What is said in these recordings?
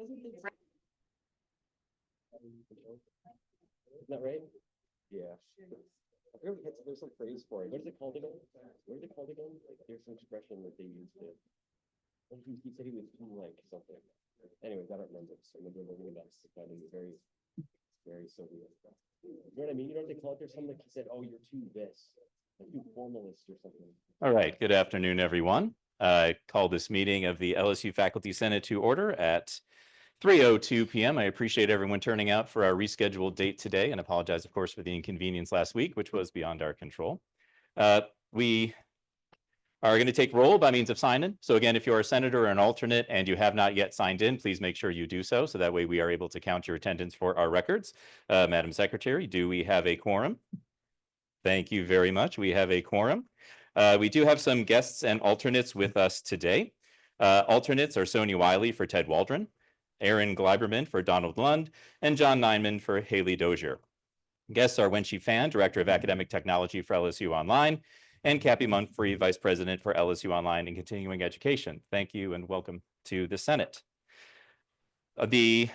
Isn't that right? Yeah. I forget there's some phrase for it. What is it called again? What is it called again? Like, there's some expression that they used it. He said he was too like something. Anyways, I don't remember. So maybe we're looking at that. It's kind of very, very Soviet. You know what I mean? You know what they call it? There's something like he said, "Oh, you're too this, like too formalist or something." All right. Good afternoon, everyone. I call this meeting of the LSU Faculty Senate to order at 3:02 p.m. I appreciate everyone turning out for our rescheduled date today and apologize, of course, for the inconvenience last week, which was beyond our control. We are going to take roll by means of sign-in. So again, if you're a senator or an alternate and you have not yet signed in, please make sure you do so. So that way we are able to count your attendance for our records. Madam Secretary, do we have a quorum? Thank you very much. We have a quorum. We do have some guests and alternates with us today. Alternates are Sonia Wiley for Ted Waldron, Aaron Gleiberman for Donald Lund, and John Nineman for Haley Dozier. Guests are Wen-Chieh, Director of Academic Technology for LSU Online, and Cappy Munfree, Vice President for LSU Online and Continuing Education. Thank you and welcome to the Senate. The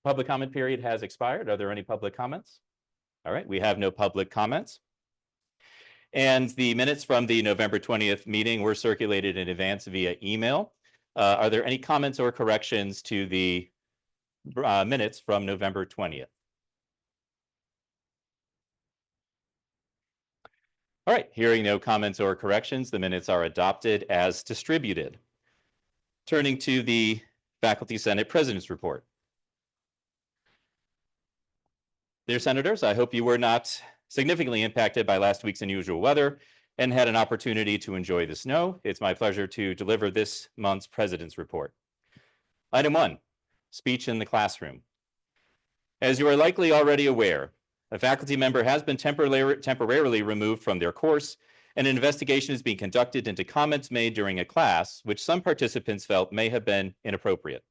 public comment period has expired. Are there any public comments? All right, we have no public comments. And the minutes from the November 20th meeting were circulated in advance via email. Are there any comments or corrections to the minutes from November 20th? All right, hearing no comments or corrections, the minutes are adopted as distributed. Turning to the Faculty Senate President's Report. Dear Senators, I hope you were not significantly impacted by last week's unusual weather and had an opportunity to enjoy the snow. It's my pleasure to deliver this month's President's Report. Item 1, speech in the classroom. As you are likely already aware, a faculty member has been temporarily removed from their course, and an investigation is being conducted into comments made during a class, which some participants felt may have been inappropriate.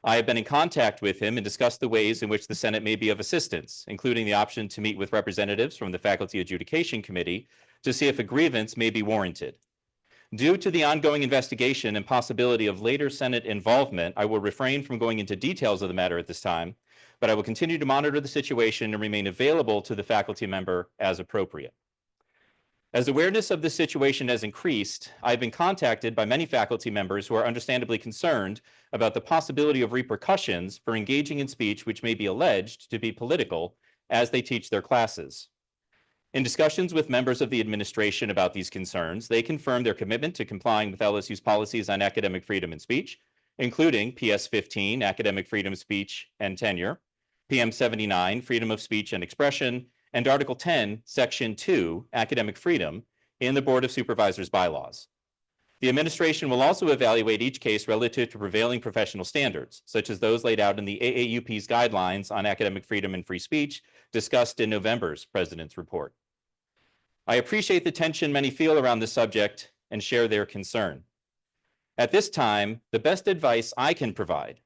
I have been in contact with him and discussed the ways in which the Senate may be of assistance, including the option to meet with representatives from the Faculty Adjudication Committee to see if a grievance may be warranted. Due to the ongoing investigation and possibility of later Senate involvement, I will refrain from going into details of the matter at this time, but I will continue to monitor the situation and remain available to the faculty member as appropriate. As awareness of this situation has increased, I've been contacted by many faculty members who are understandably concerned about the possibility of repercussions for engaging in speech which may be alleged to be political as they teach their classes. In discussions with members of the administration about these concerns, they confirmed their commitment to complying with LSU's policies on academic freedom and speech, including PS 15, academic freedom, speech, and tenure, PM 79, freedom of speech and expression, and Article 10, Section 2, academic freedom, in the Board of Supervisors bylaws. The administration will also evaluate each case relative to prevailing professional standards, such as those laid out in the AAUP's guidelines on academic freedom and free speech discussed in November's President's Report. I appreciate the tension many feel around this subject and share their concern. At this time, the best advice I can provide,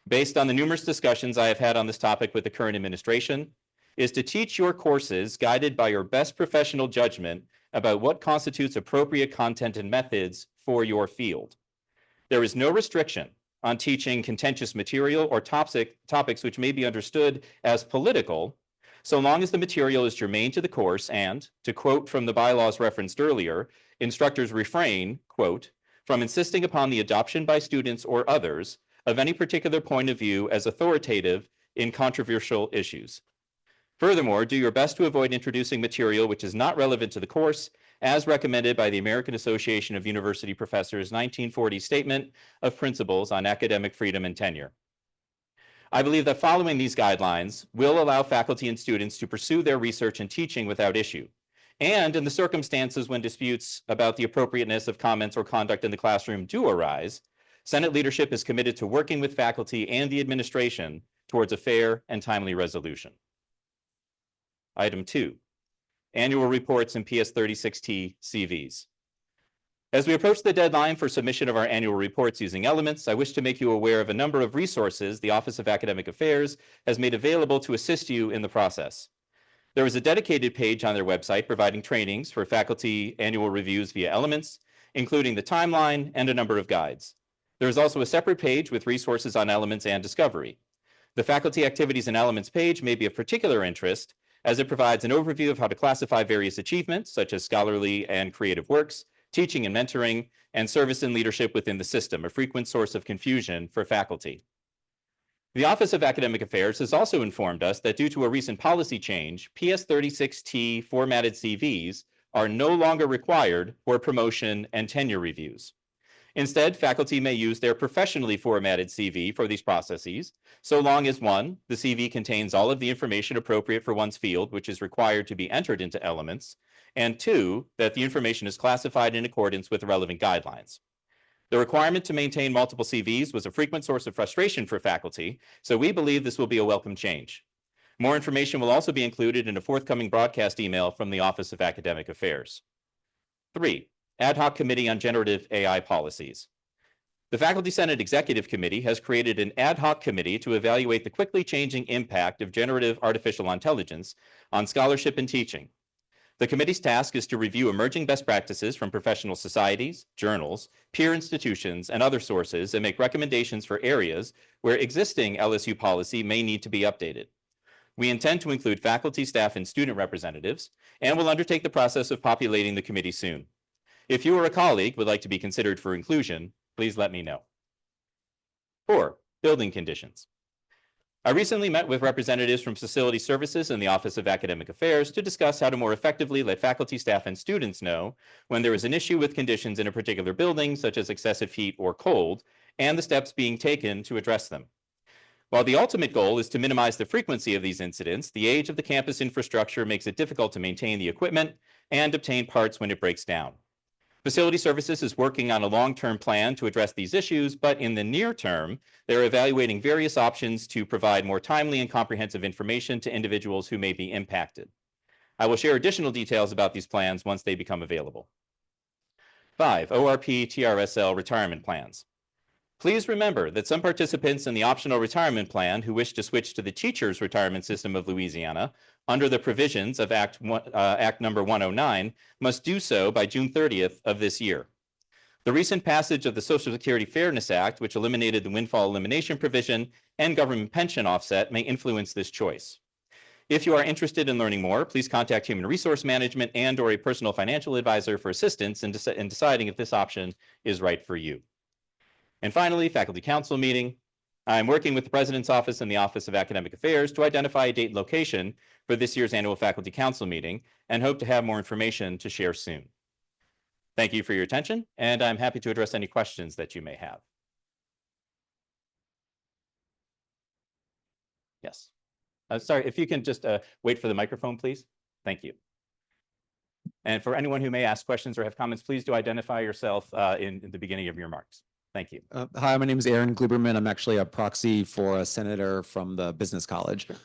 based on the numerous discussions I have had on this topic with the current administration, is to teach your courses guided by your best professional judgment about what constitutes appropriate content and methods for your field. There is no restriction on teaching contentious material or topics which may be understood as political, so long as the material is germane to the course and, to quote from the bylaws referenced earlier, instructors refrain, quote, from insisting upon the adoption by students or others of any particular point of view as authoritative in controversial issues. Furthermore, do your best to avoid introducing material which is not relevant to the course, as recommended by the American Association of University Professors' 1940 Statement of Principles on Academic Freedom and Tenure. I believe that following these guidelines will allow faculty and students to pursue their research and teaching without issue. And in the circumstances when disputes about the appropriateness of comments or conduct in the classroom do arise, Senate leadership is committed to working with faculty and the administration towards a fair and timely resolution. Item 2, annual reports and PS 36T CVs. As we approach the deadline for submission of our annual reports using Elements, I wish to make you aware of a number of resources the Office of Academic Affairs has made available to assist you in the process. There is a dedicated page on their website providing trainings for faculty annual reviews via Elements, including the timeline and a number of guides. There is also a separate page with resources on Elements and Discovery. The Faculty Activities and Elements page may be of particular interest as it provides an overview of how to classify various achievements, such as scholarly and creative works, teaching and mentoring, and service and leadership within the system, a frequent source of confusion for faculty. The Office of Academic Affairs has also informed us that due to a recent policy change, PS36T formatted CVs are no longer required for promotion and tenure reviews. Instead, faculty may use their professionally formatted CV for these processes, so long as 1, the CV contains all of the information appropriate for one's field, which is required to be entered into Elements, and 2, that the information is classified in accordance with relevant guidelines. The requirement to maintain multiple CVs was a frequent source of frustration for faculty, so we believe this will be a welcome change. More information will also be included in a forthcoming broadcast email from the Office of Academic Affairs. 3, Ad hoc Committee on Generative AI Policies. The Faculty Senate Executive Committee has created an ad hoc committee to evaluate the quickly changing impact of generative artificial intelligence on scholarship and teaching. The committee's task is to review emerging best practices from professional societies, journals, peer institutions, and other sources and make recommendations for areas where existing LSU policy may need to be updated. We intend to include faculty, staff, and student representatives, and will undertake the process of populating the committee soon. If you or a colleague would like to be considered for inclusion, please let me know. 4, building conditions. I recently met with representatives from Facility Services and the Office of Academic Affairs to discuss how to more effectively let faculty, staff, and students know when there is an issue with conditions in a particular building, such as excessive heat or cold, and the steps being taken to address them. While the ultimate goal is to minimize the frequency of these incidents, the age of the campus infrastructure makes it difficult to maintain the equipment and obtain parts when it breaks down. Facility Services is working on a long-term plan to address these issues, but in the near term, they're evaluating various options to provide more timely and comprehensive information to individuals who may be impacted. I will share additional details about these plans once they become available. 5, ORP TRSL retirement plans. Please remember that some participants in the optional retirement plan who wish to switch to the teacher's retirement system of Louisiana under the provisions of Act Number 109 must do so by June 30th of this year. The recent passage of the Social Security Fairness Act, which eliminated the windfall elimination provision and government pension offset, may influence this choice. If you are interested in learning more, please contact Human Resource Management and/or a personal financial advisor for assistance in deciding if this option is right for you. And finally, Faculty Council meeting. I'm working with the President's Office and the Office of Academic Affairs to identify a date and location for this year's annual Faculty Council meeting and hope to have more information to share soon. Thank you for your attention, and I'm happy to address any questions that you may have. Yes. Sorry, if you can just wait for the microphone, please. Thank you. And for anyone who may ask questions or have comments, please do identify yourself in the beginning of your remarks. Thank you. Hi, my name is Aaron Gluberman. I'm actually a proxy for a senator from the Business College. Sure.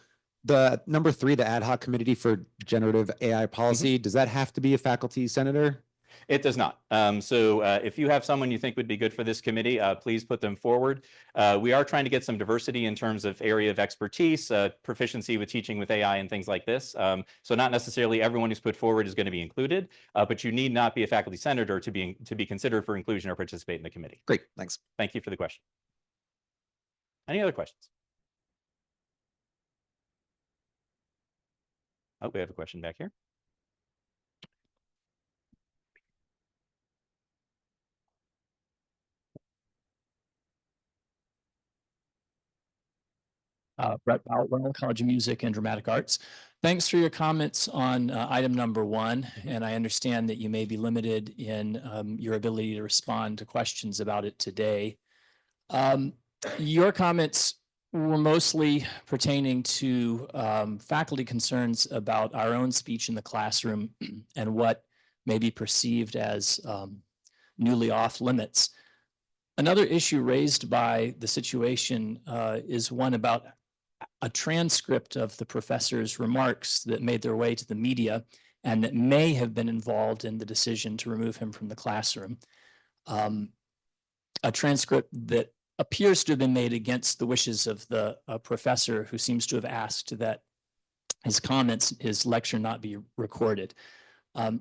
The number 3, the ad hoc committee for generative AI policy, does that have to be a faculty senator? It does not. So if you have someone you think would be good for this committee, please put them forward. We are trying to get some diversity in terms of area of expertise, proficiency with teaching with AI and things like this. So not necessarily everyone who's put forward is going to be included, but you need not be a faculty senator to be considered for inclusion or participate in the committee. Great, thanks. Thank you for the question. Any other questions? Oh, we have a question back here. Brett Boutwell, College of Music and Dramatic Arts. Thanks for your comments on item number 1. And I understand that you may be limited in your ability to respond to questions about it today. Your comments were mostly pertaining to faculty concerns about our own speech in the classroom and what may be perceived as newly off limits. Another issue raised by the situation is one about a transcript of the professor's remarks that made their way to the media and that may have been involved in the decision to remove him from the classroom. A transcript that appears to have been made against the wishes of the professor, who seems to have asked that his comments, his lecture not be recorded.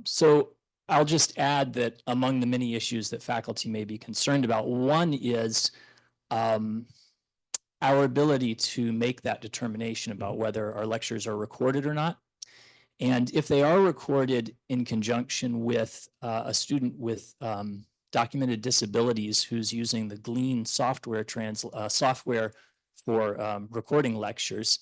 So I'll just add that among the many issues that faculty may be concerned about, one is our ability to make that determination about whether our lectures are recorded or not. And if they are recorded in conjunction with a student with documented disabilities who's using the Glean software software for recording lectures,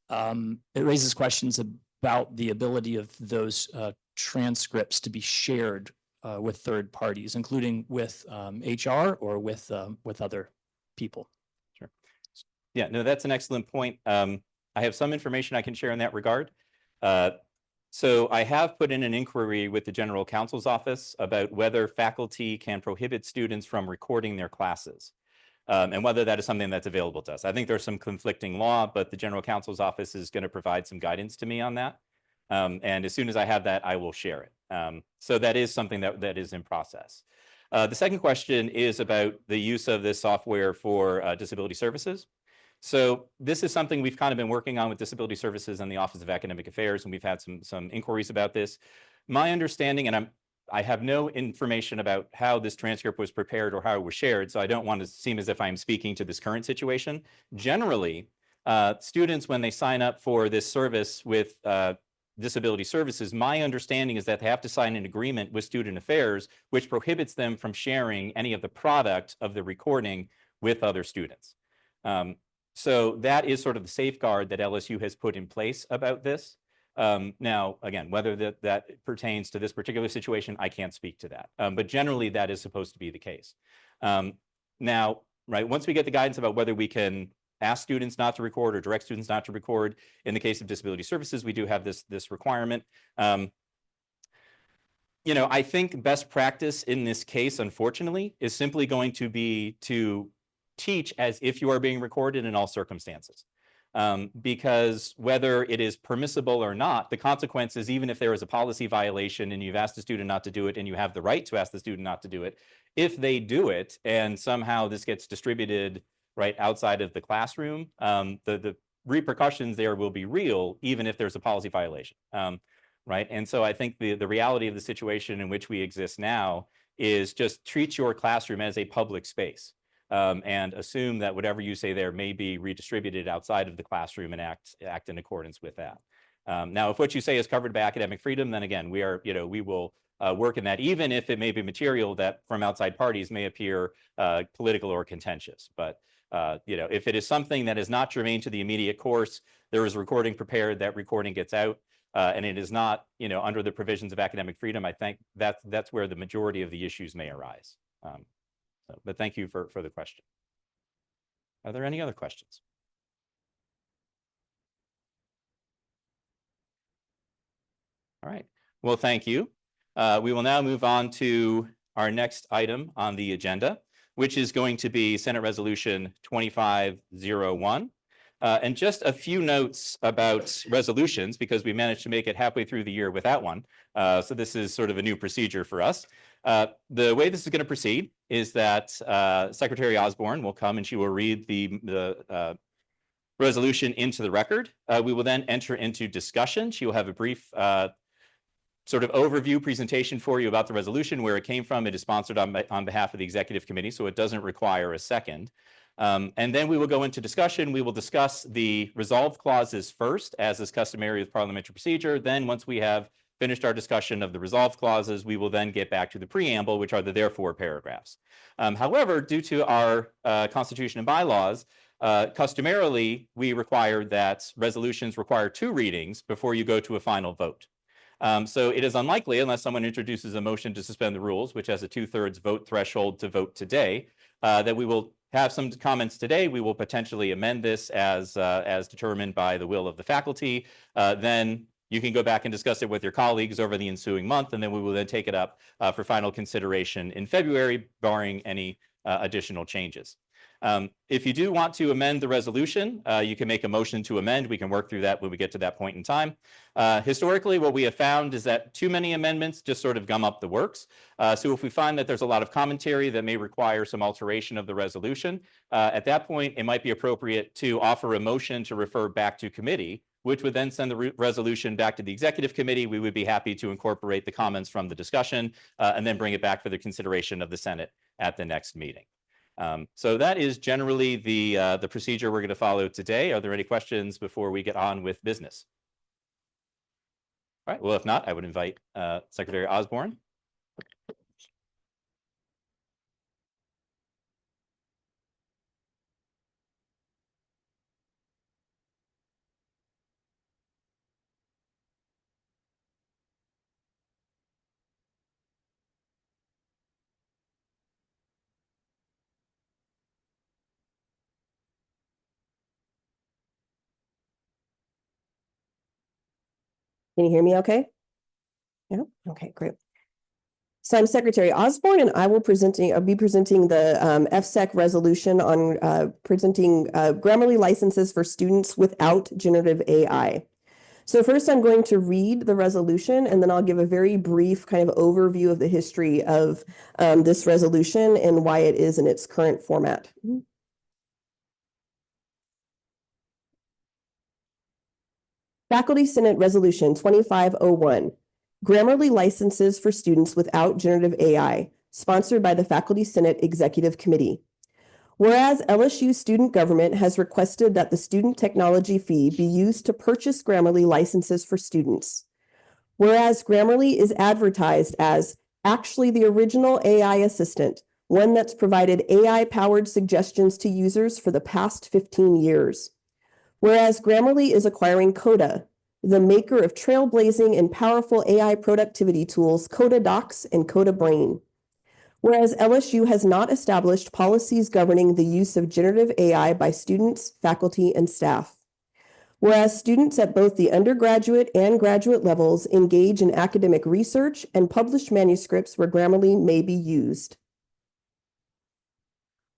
it raises questions about the ability of those transcripts to be shared with third parties, including with HR or with other people. Sure. Yeah, no, that's an excellent point. I have some information I can share in that regard. So I have put in an inquiry with the General Counsel's office about whether faculty can prohibit students from recording their classes, and whether that is something that's available to us. I think there's some conflicting law, but the General Counsel's office is going to provide some guidance to me on that. And as soon as I have that, I will share it. So that is something that is in process. The second question is about the use of this software for disability services. So this is something we've kind of been working on with Disability Services and the Office of Academic Affairs, and we've had some inquiries about this. My understanding, and I have no information about how this transcript was prepared or how it was shared, so I don't want to seem as if I'm speaking to this current situation. Generally, students, when they sign up for this service with Disability Services, my understanding is that they have to sign an agreement with Student Affairs, which prohibits them from sharing any of the product of the recording with other students. So that is sort of the safeguard that LSU has put in place about this. Now, again, whether that pertains to this particular situation, I can't speak to that. But generally, that is supposed to be the case. Now, right, once we get the guidance about whether we can ask students not to record or direct students not to record, in the case of Disability Services, we do have this requirement. You know, I think best practice in this case, unfortunately, is simply going to be to teach as if you are being recorded in all circumstances. Because whether it is permissible or not, the consequences, even if there is a policy violation and you've asked the student not to do it and you have the right to ask the student not to do it, if they do it and somehow this gets distributed right outside of the classroom, the repercussions there will be real, even if there's a policy violation. Right. And so I think the reality of the situation in which we exist now is just treat your classroom as a public space. And assume that whatever you say there may be redistributed outside of the classroom and act in accordance with that. Now, if what you say is covered by academic freedom, then again, we will work in that, even if it may be material that from outside parties may appear political or contentious. But if it is something that is not germane to the immediate course, there is a recording prepared, that recording gets out, and it is not under the provisions of academic freedom, I think that's where the majority of the issues may arise. But thank you for the question. Are there any other questions? All right. Well, thank you. We will now move on to our next item on the agenda, which is going to be Senate Resolution 2501. And just a few notes about resolutions, because we managed to make it halfway through the year without one. So this is sort of a new procedure for us. The way this is going to proceed is that Secretary Osborne will come and she will read the resolution into the record. We will then enter into discussion. She will have a brief sort of overview presentation for you about the resolution, where it came from. It is sponsored on behalf of the Executive Committee, so it doesn't require a second. And then we will go into discussion. We will discuss the resolve clauses first, as is customary with parliamentary procedure. Then once we have finished our discussion of the resolve clauses, we will then get back to the preamble, which are the therefore paragraphs. However, due to our Constitution and bylaws, customarily, we require that resolutions require 2 readings before you go to a final vote. So it is unlikely, unless someone introduces a motion to suspend the rules, which has a 2/3 vote threshold to vote today, that we will have some comments today. We will potentially amend this as determined by the will of the faculty. Then you can go back and discuss it with your colleagues over the ensuing month, and then we will then take it up for final consideration in February, barring any additional changes. If you do want to amend the resolution, you can make a motion to amend. We can work through that when we get to that point in time. Historically, what we have found is that too many amendments just sort of gum up the works. So if we find that there's a lot of commentary that may require some alteration of the resolution, at that point, it might be appropriate to offer a motion to refer back to committee which would then send the resolution back to the executive committee. We would be happy to incorporate the comments from the discussion and then bring it back for the consideration of the Senate at the next meeting. So that is generally the procedure we're going to follow today. Are there any questions before we get on with business? All right. Well, if not, I would invite Secretary Osborne. Can you hear me okay? Yeah, okay, great. So I'm Secretary Osborne, and I will be presenting the FSEC resolution on presenting Grammarly licenses for students without generative AI. So first I'm going to read the resolution, and then I'll give a very brief kind of overview of the history of this resolution and why it is in its current format. Faculty Senate Resolution 2501, Grammarly licenses for students without generative AI, sponsored by the Faculty Senate Executive Committee. Whereas LSU student government has requested that the student technology fee be used to purchase Grammarly licenses for students. Whereas Grammarly is advertised as actually the original AI assistant, one that's provided AI-powered suggestions to users for the past 15 years. Whereas Grammarly is acquiring Coda, the maker of trailblazing and powerful AI productivity tools Coda Docs and Coda Brain. Whereas LSU has not established policies governing the use of generative AI by students, faculty, and staff. Whereas students at both the undergraduate and graduate levels engage in academic research and publish manuscripts where Grammarly may be used.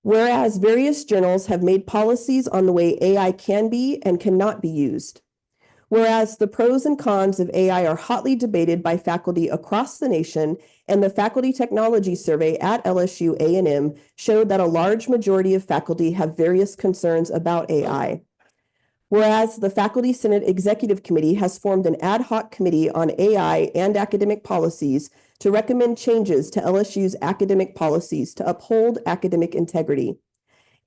Whereas various journals have made policies on the way AI can be and cannot be used. Whereas the pros and cons of AI are hotly debated by faculty across the nation, and the Faculty Technology Survey at LSU A&M showed that a large majority of faculty have various concerns about AI. Whereas the Faculty Senate Executive Committee has formed an ad hoc committee on AI and academic policies to recommend changes to LSU's academic policies to uphold academic integrity.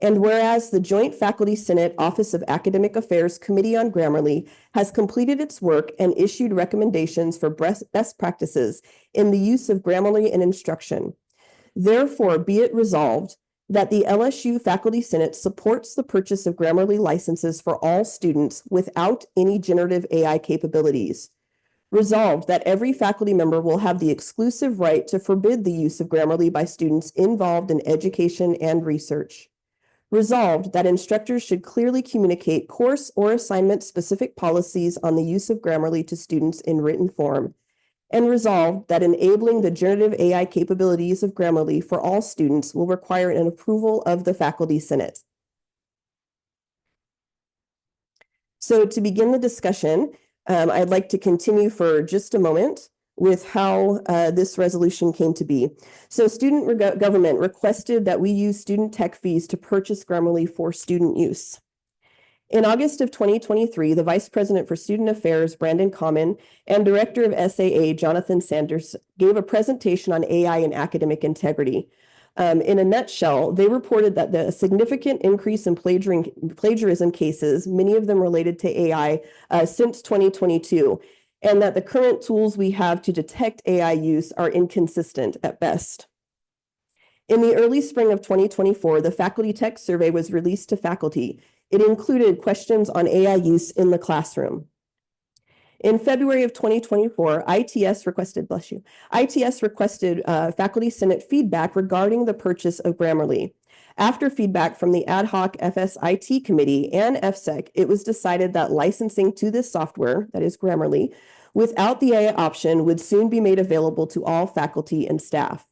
And whereas the Joint Faculty Senate Office of Academic Affairs Committee on Grammarly has completed its work and issued recommendations for best practices in the use of Grammarly in instruction. Therefore, be it resolved that the LSU Faculty Senate supports the purchase of Grammarly licenses for all students without any generative AI capabilities. Resolved that every faculty member will have the exclusive right to forbid the use of Grammarly by students involved in education and research. Resolved that instructors should clearly communicate course or assignment-specific policies on the use of Grammarly to students in written form. And resolved that enabling the generative AI capabilities of Grammarly for all students will require an approval of the Faculty Senate. So to begin the discussion, I'd like to continue for just a moment with how this resolution came to be. So student government requested that we use student tech fees to purchase Grammarly for student use. In August of 2023, the Vice President for Student Affairs, Brandon Common, and Director of SAA, Jonathan Sanders, gave a presentation on AI and academic integrity. In a nutshell, they reported that the significant increase in plagiarism cases, many of them related to AI, since 2022, and that the current tools we have to detect AI use are inconsistent at best. In the early spring of 2024, the Faculty Tech Survey was released to faculty. It included questions on AI use in the classroom. In February of 2024, ITS requested Faculty Senate feedback regarding the purchase of Grammarly. After feedback from the ad hoc FSIT committee and FSEC, it was decided that licensing to this software, that is Grammarly, without the AI option would soon be made available to all faculty and staff.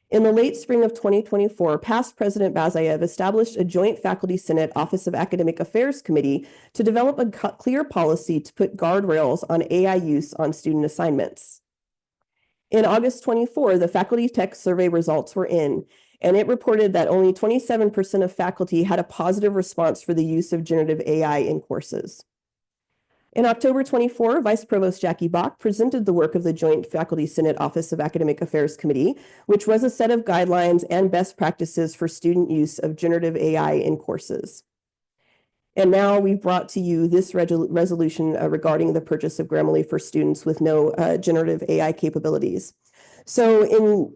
In the late spring of 2024, past President Bazayev established a joint Faculty Senate Office of Academic Affairs Committee to develop a clear policy to put guardrails on AI use on student assignments. In August 24, the Faculty Tech Survey results were in, and it reported that only 27% of faculty had a positive response for the use of generative AI in courses. In October 24, Vice Provost Jackie Bach presented the work of the Joint Faculty Senate Office of Academic Affairs Committee, which was a set of guidelines and best practices for student use of generative AI in courses. And now we've brought to you this resolution regarding the purchase of Grammarly for students with no generative AI capabilities. So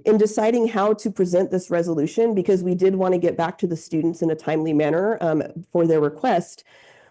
in deciding how to present this resolution, because we did want to get back to the students in a timely manner for their request,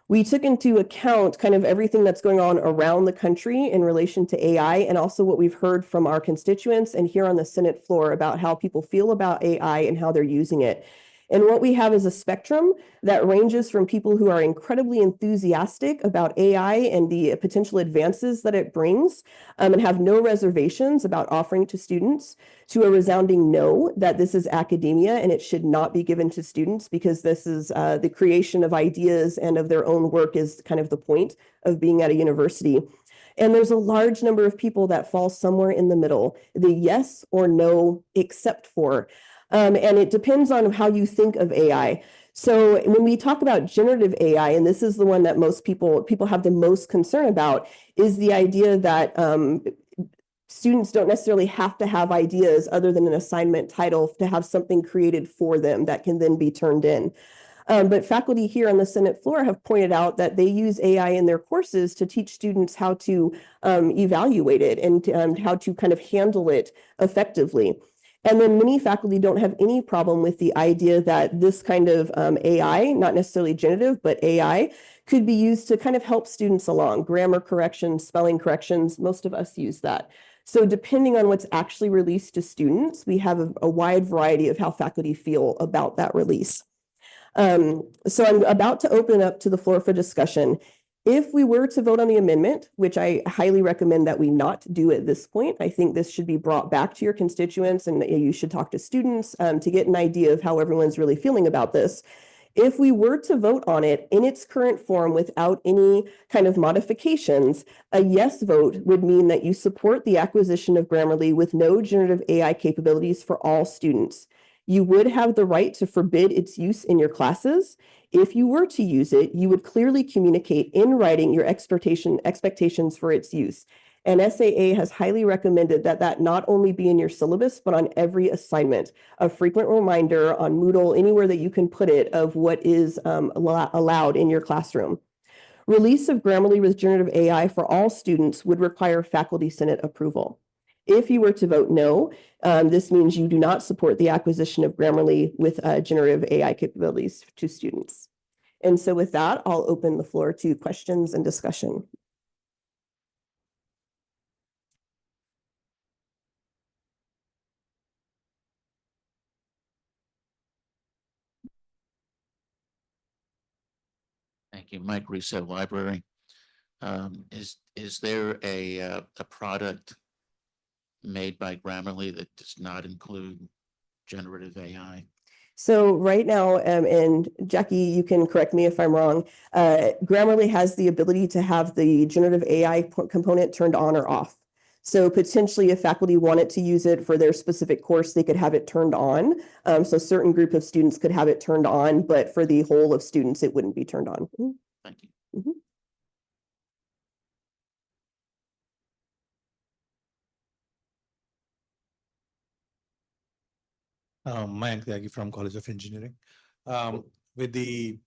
we took into account kind of everything that's going on around the country in relation to AI, and also what we've heard from our constituents and here on the Senate floor about how people feel about AI and how they're using it. And what we have is a spectrum that ranges from people who are incredibly enthusiastic about AI and the potential advances that it brings, and have no reservations about offering to students, to a resounding no, that this is academia and it should not be given to students because this is the creation of ideas and of their own work is kind of the point of being at a university. And there's a large number of people that fall somewhere in the middle, the yes or no, except for. And it depends on how you think of AI. So when we talk about generative AI, and this is the one that most people have the most concern about, is the idea that students don't necessarily have to have ideas other than an assignment title to have something created for them that can then be turned in. But faculty here on the Senate floor have pointed out that they use AI in their courses to teach students how to evaluate it and how to kind of handle it effectively. And then many faculty don't have any problem with the idea that this kind of AI, not necessarily generative, but AI, could be used to kind of help students along. Grammar corrections, spelling corrections, most of us use that. So depending on what's actually released to students, we have a wide variety of how faculty feel about that release. So I'm about to open up to the floor for discussion. If we were to vote on the amendment, which I highly recommend that we not do at this point, I think this should be brought back to your constituents and you should talk to students to get an idea of how everyone's really feeling about this. If we were to vote on it in its current form without any kind of modifications, a yes vote would mean that you support the acquisition of Grammarly with no generative AI capabilities for all students. You would have the right to forbid its use in your classes. If you were to use it, you would clearly communicate in writing your expectations for its use. And SAA has highly recommended that that not only be in your syllabus, but on every assignment, a frequent reminder on Moodle, anywhere that you can put it, of what is allowed in your classroom. Release of Grammarly with generative AI for all students would require faculty senate approval. If you were to vote no, this means you do not support the acquisition of Grammarly with generative AI capabilities to students. And so with that, I'll open the floor to questions and discussion. Thank you, Mike Russo, Library. Is there a product made by Grammarly that does not include generative AI? So right now, and Jackie, you can correct me if I'm wrong, Grammarly has the ability to have the generative AI component turned on or off. So potentially if faculty wanted to use it for their specific course, they could have it turned on. So a certain group of students could have it turned on, but for the whole of students, it wouldn't be turned on. Thank you. Mm-hmm. Mayank Tyagi from College of Engineering. With the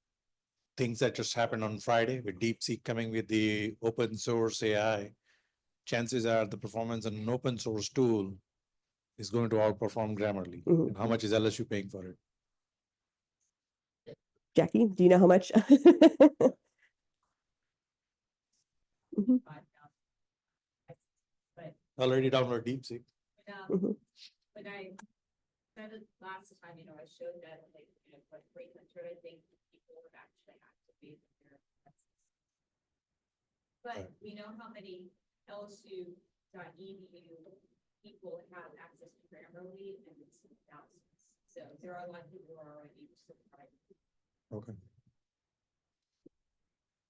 things that just happened on Friday, with DeepSeek coming with the open source AI, chances are the performance on an open source tool is going to outperform Grammarly. Mm-hmm. And how much is LSU paying for it? Jackie, do you know how much? Mm-hmm. Already download DeepSeek. Mm-hmm. When I said it last time, I showed that like what rate I think people would actually activate their expenses. But we know how many LSU.edu people have access to Grammarly, and it's thousands. So there are a lot of people who are already subscribed. Okay.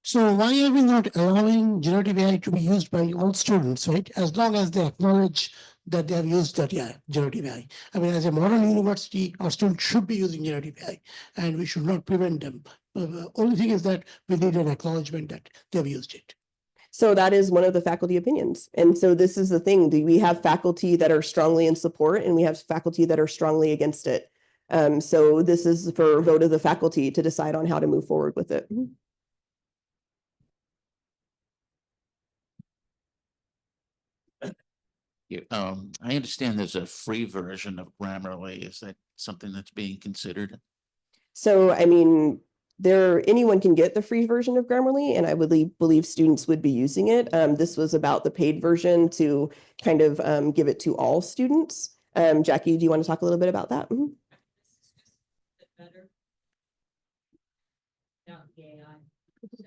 So why are we not allowing generative AI to be used by all students, right? As long as they acknowledge that they have used that generative AI. I mean, as a modern university, our students should be using generative AI, and we should not prevent them. The only thing is that we need an acknowledgement that they have used it. So that is one of the faculty opinions. And so this is the thing, we have faculty that are strongly in support and we have faculty that are strongly against it. So this is for vote of the faculty to decide on how to move forward with it. Yeah, I understand there's a free version of Grammarly. Is that something that's being considered? So, I mean, anyone can get the free version of Grammarly, and I would believe students would be using it. This was about the paid version to kind of give it to all students. Jackie, do you want to talk a little bit about that? Mhm. Better. Not the AI. So.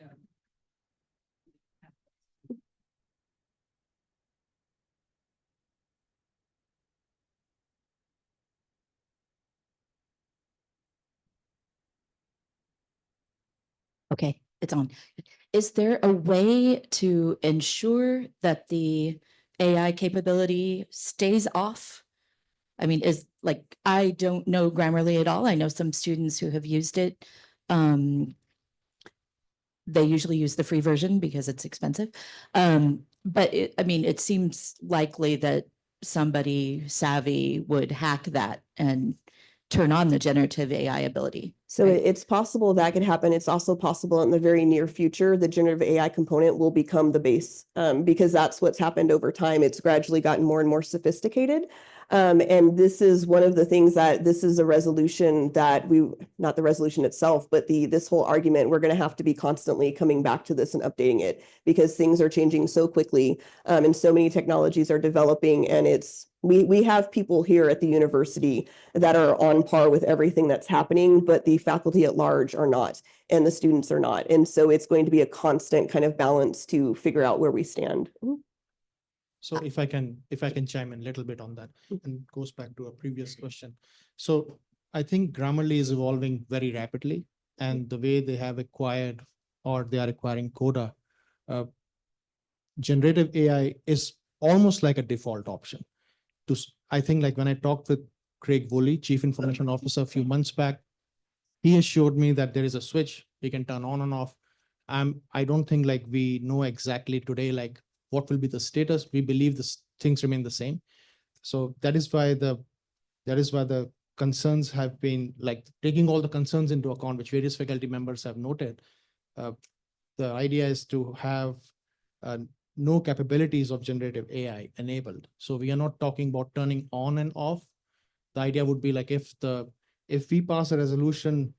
Okay, it's on. Is there a way to ensure that the AI capability stays off? I mean, I don't know Grammarly at all. I know some students who have used it. They usually use the free version because it's expensive. But I mean, it seems likely that somebody savvy would hack that and turn on the generative AI ability. So right? it's possible that could happen. It's also possible in the very near future, the generative AI component will become the base because that's what's happened over time. It's gradually gotten more and more sophisticated. And this is one of the things that this is a resolution that not the resolution itself, but this whole argument, we're going to have to be constantly coming back to this and updating it because things are changing so quickly and so many technologies are developing. And we have people here at the university that are on par with everything that's happening, but the faculty at large are not, and the students are not. And so it's going to be a constant kind of balance to figure out where we stand. So if I can chime in a little bit on that, and goes back to a previous question. So I think Grammarly is evolving very rapidly, and the way they have acquired or they are acquiring Coda, generative AI is almost like a default option. I think like when I talked with Craig Woolley, Chief Information Officer, a few months back, he assured me that there is a switch we can turn on and off. I don't think like we know exactly today, like what will be the status. We believe the things remain the same. So that is why the concerns have been like taking all the concerns into account, which various faculty members have noted. The idea is to have no capabilities of generative AI enabled. So we are not talking about turning on and off. The idea would be like if we pass a resolution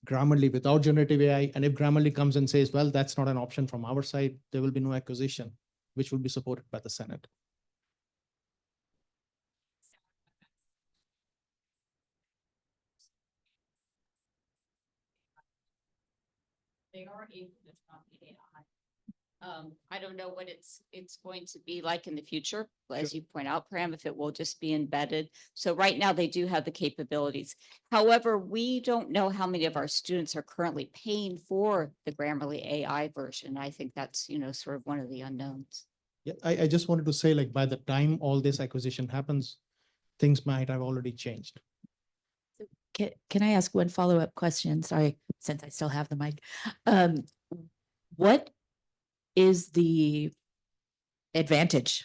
Grammarly without generative AI, and if Grammarly comes and says, well, that's not an option from our side, there will be no acquisition, which will be supported by the Senate. They are able to copy AI. I don't know what it's going to be like in the future, as you point out, Param, if it will just be embedded. So right now they do have the capabilities. However, we don't know how many of our students are currently paying for the Grammarly AI version. I think that's, sort of one of the unknowns. Yeah, I just wanted to say, like, by the time all this acquisition happens, things might have already changed. Can I ask one follow-up question? Sorry, since I still have the mic. What is the advantage?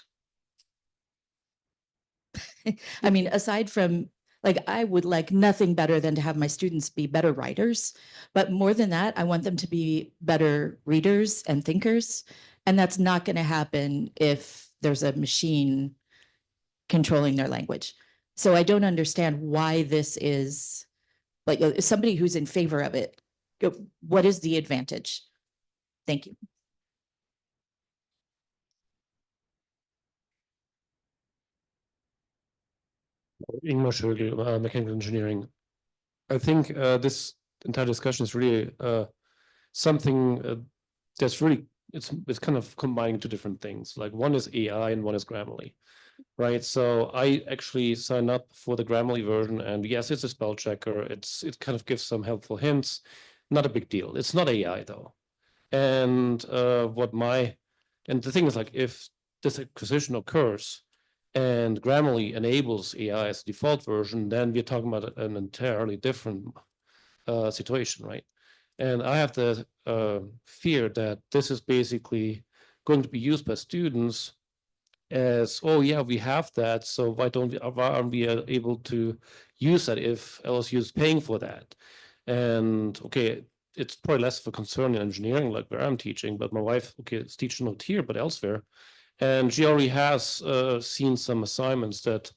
I mean, aside from like, I would like nothing better than to have my students be better writers, but more than that, I want them to be better readers and thinkers. And that's not going to happen if there's a machine controlling their language. So I don't understand why this is like somebody who's in favor of it. What is the advantage? Thank you. English, really, mechanical engineering. I think this entire discussion is really something that's really it's kind of combining two different things. Like one is AI and one is Grammarly, right? So I actually signed up for the Grammarly version, and yes, it's a spell checker. It kind of gives some helpful hints. Not a big deal. It's not AI though. And and the thing is, like, if this acquisition occurs and Grammarly enables AI as a default version, then we're talking about an entirely different situation, right? And I have the fear that this is basically going to be used by students as, oh yeah, we have that, so why aren't we able to use that if LSU is paying for that? And okay, it's probably less of a concern in engineering, like where I'm teaching, but my wife, okay, is teaching not here, but elsewhere. And she already has seen some assignments that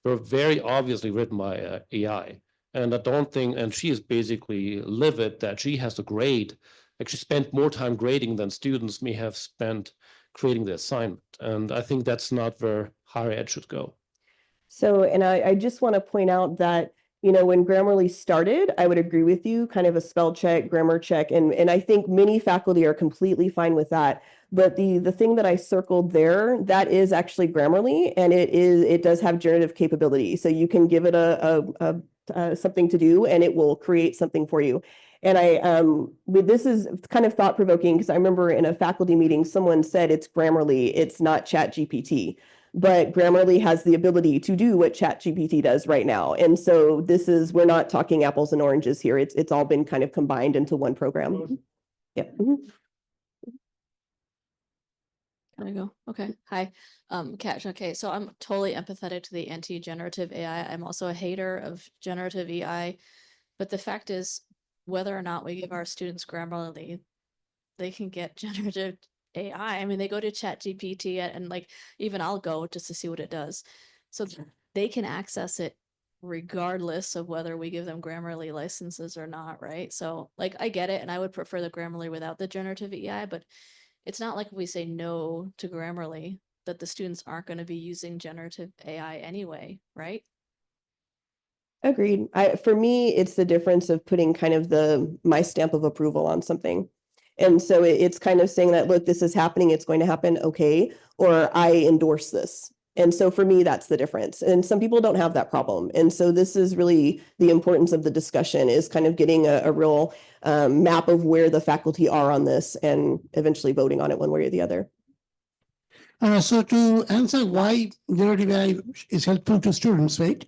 were very obviously written by AI. And I don't think, and she is basically livid that she has to grade, like she spent more time grading than students may have spent creating the assignment. And I think that's not where higher ed should go. So, and I just want to point out that, you know, when Grammarly started, I would agree with you, kind of a spell check, grammar check, and I think many faculty are completely fine with that. But the thing that I circled there, that is actually Grammarly, and it does have generative capability. So you can give it a something to do, and it will create something for you. And this is kind of thought provoking because I remember in a faculty meeting, someone said it's Grammarly, it's not ChatGPT. But Grammarly has the ability to do what ChatGPT does right now. And so we're not talking apples and oranges here. It's all been kind of combined into one program. Yeah. Can I go? Okay. Hi, Catch. Okay, so I'm totally empathetic to the anti-generative AI. I'm also a hater of generative AI. But the fact is, whether or not we give our students Grammarly, they can get generative AI. I mean, they go to ChatGPT and like even I'll go just to see what it does. So they can access it regardless of whether we give them Grammarly licenses or not, right? So like I get it, and I would prefer the Grammarly without the generative AI, but it's not like if we say no to Grammarly that the students aren't going to be using generative AI anyway, right? Agreed. For me, it's the difference of putting kind of my stamp of approval on something. And so it's kind of saying that, look, this is happening, it's going to happen, okay, or I endorse this. And so for me, that's the difference. And some people don't have that problem. And so this is really the importance of the discussion, is kind of getting a real map of where the faculty are on this and eventually voting on it one way or the other. So to answer why generative AI is helpful to students, right?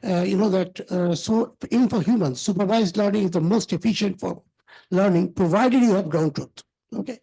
You know that so even for humans, supervised learning is the most efficient for learning, provided you have ground truth. Okay.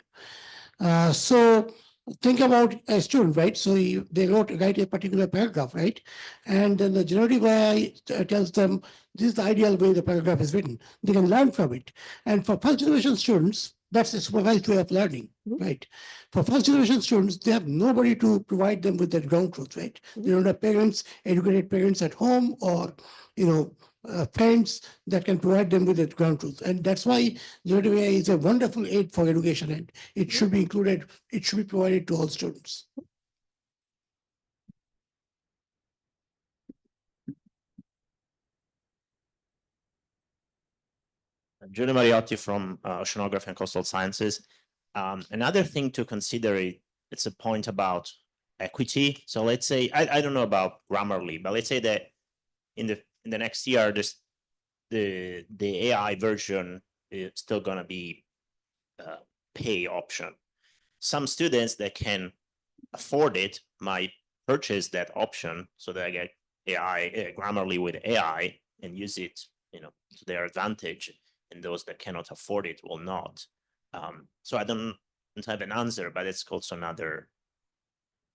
So think about a student, right? So they write a particular paragraph, right? And then the generative AI tells them this is the ideal way the paragraph is written. They can learn from it. And for first generation students, that's the supervised way of learning, right? For first generation students, they have nobody to provide them with that ground truth, right? They don't have parents, educated parents at home, or, you know, friends that can provide them with that ground truth. And that's why generative AI is a wonderful aid for education, and it should be included, it should be provided to all students. Giulio Mariotti from Oceanography and Coastal Sciences. Another thing to consider, it's a point about equity. So let's say, I don't know about Grammarly, but let's say that in the next year, the AI version is still going to be pay option. Some students that can afford it might purchase that option so that I get Grammarly with AI and use it, you know, to their advantage. And those that cannot afford it will not. So I don't have an answer, but it's also another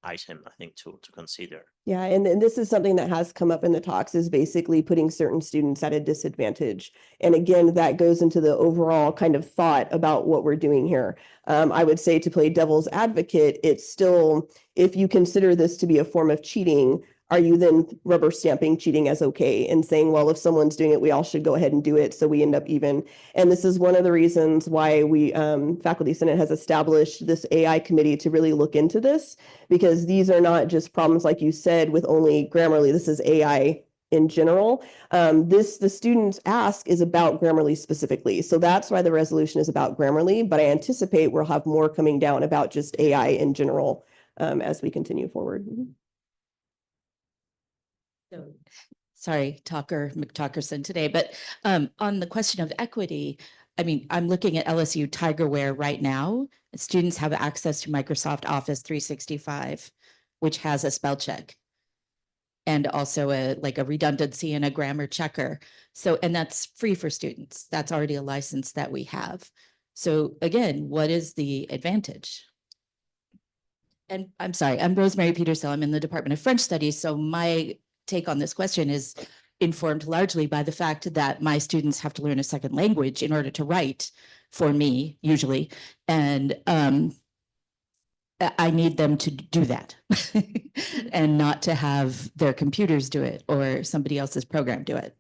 item, I think, to consider. Yeah, and this is something that has come up in the talks, is basically putting certain students at a disadvantage. And again, that goes into the overall kind of thought about what we're doing here. I would say, to play devil's advocate, it's still, if you consider this to be a form of cheating, are you then rubber stamping cheating as okay and saying, well, if someone's doing it, we all should go ahead and do it, so we end up even? And this is one of the reasons why we, Faculty Senate has established this AI committee to really look into this, because these are not just problems, like you said, with only Grammarly. This is AI in general. The students ask is about Grammarly specifically. So that's why the resolution is about Grammarly, but I anticipate we'll have more coming down about just AI in general as we continue forward. So, sorry, McTalkerson today, but on the question of equity, I mean, I'm looking at LSU Tigerware right now. Students have access to Microsoft Office 365, which has a spell check, and also a redundancy and a grammar checker. So, and that's free for students. That's already a license that we have. So again, what is the advantage? And I'm sorry, I'm Rosemary Peterson. I'm in the Department of French Studies. So my take on this question is informed largely by the fact that my students have to learn a second language in order to write for me, usually. And I need them to do that and not to have their computers do it or somebody else's program do it.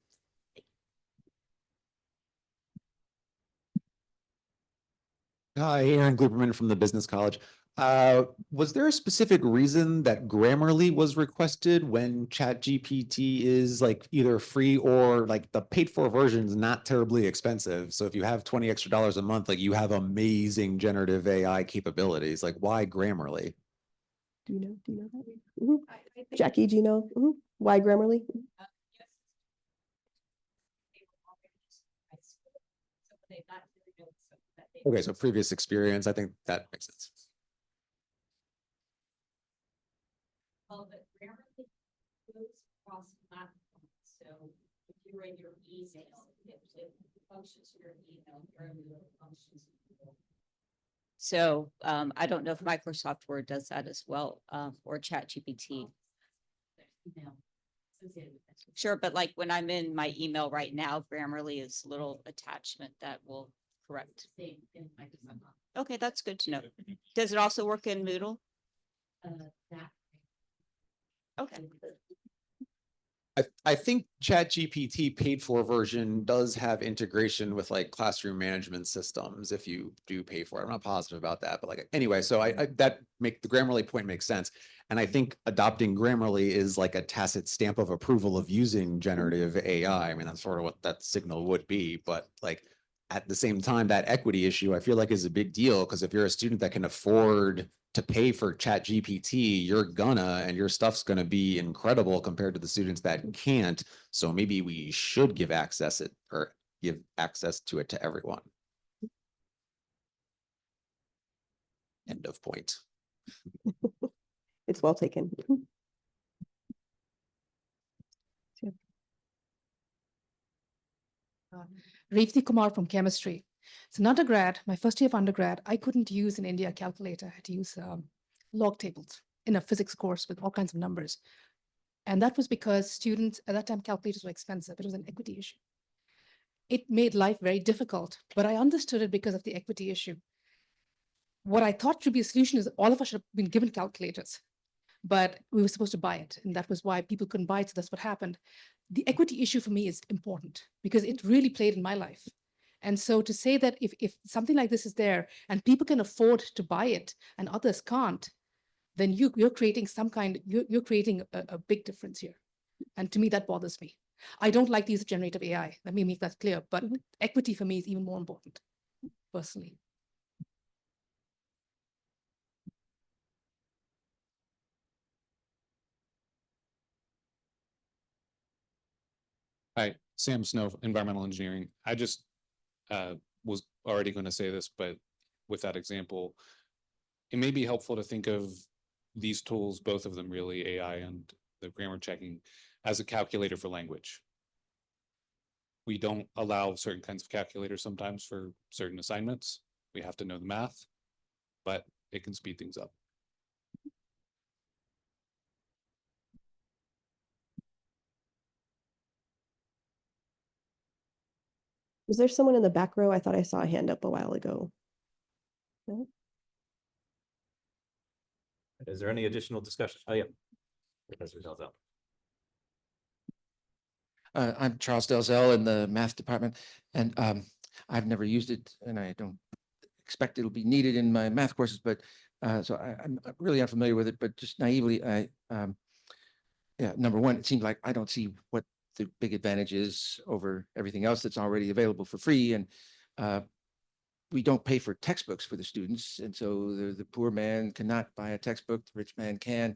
Hi, Aaron Gluberman from the Business College. Was there a specific reason that Grammarly was requested when ChatGPT is like either free or like the paid for version is not terribly expensive? So if you have $20 extra a month, like you have amazing generative AI capabilities. Like why Grammarly? Do you know? Do you know that? Mhm. Jackie, do you know? Mhm. Why Grammarly? Okay, so previous experience, I think that makes sense. Well, but Grammarly goes across platforms, so if you're in your email, it functions your email, Grammarly functions. So I don't know if Microsoft Word does that as well, or ChatGPT. Sure, but like when I'm in my email right now, Grammarly is a little attachment that will correct. Okay, that's good to know. Does it also work in Moodle? Okay. I think ChatGPT paid for version does have integration with like classroom management systems if you do pay for it. I'm not positive about that, but like anyway, so I that make the Grammarly point makes sense. And I think adopting Grammarly is like a tacit stamp of approval of using generative AI. I mean, that's sort of what that signal would be, but like at the same time, that equity issue I feel like is a big deal because if you're a student that can afford to pay for ChatGPT, you're gonna, and your stuff's gonna be incredible compared to the students that can't. So maybe we should give access it or give access to it to everyone. End of point. It's well taken. Revati Kumar from chemistry. So, an undergrad, my first year of undergrad, I couldn't use an India calculator. I had to use log tables in a physics course with all kinds of numbers. And that was because students at that time, calculators were expensive. It was an equity issue. It made life very difficult, but I understood it because of the equity issue. What I thought should be a solution is all of us should have been given calculators, but we were supposed to buy it. And that was why people couldn't buy it. So that's what happened. The equity issue for me is important because it really played in my life. And so to say that if something like this is there and people can afford to buy it and others can't, then you're creating you're creating a big difference here. And to me, that bothers me. I don't like the use of generative AI. Let me make that clear. But equity for me is even more important, personally. Hi, Sam Snow, environmental engineering. I just was already going to say this, but with that example, it may be helpful to think of these tools, both of them really, AI and the grammar checking, as a calculator for language. We don't allow certain kinds of calculators sometimes for certain assignments. We have to know the math, but it can speed things up. Was there someone in the back row? I thought I saw a hand up a while ago. No? Is there any additional discussion? Oh, yeah. Professor Dalton. I'm Charles Delzell in the math department, and I've never used it, and I don't expect it'll be needed in my math courses, but so I'm really unfamiliar with it, but just naively, yeah, number one, it seems like I don't see what the big advantage is over everything else that's already available for free, and we don't pay for textbooks for the students, and so the poor man cannot buy a textbook, the rich man can.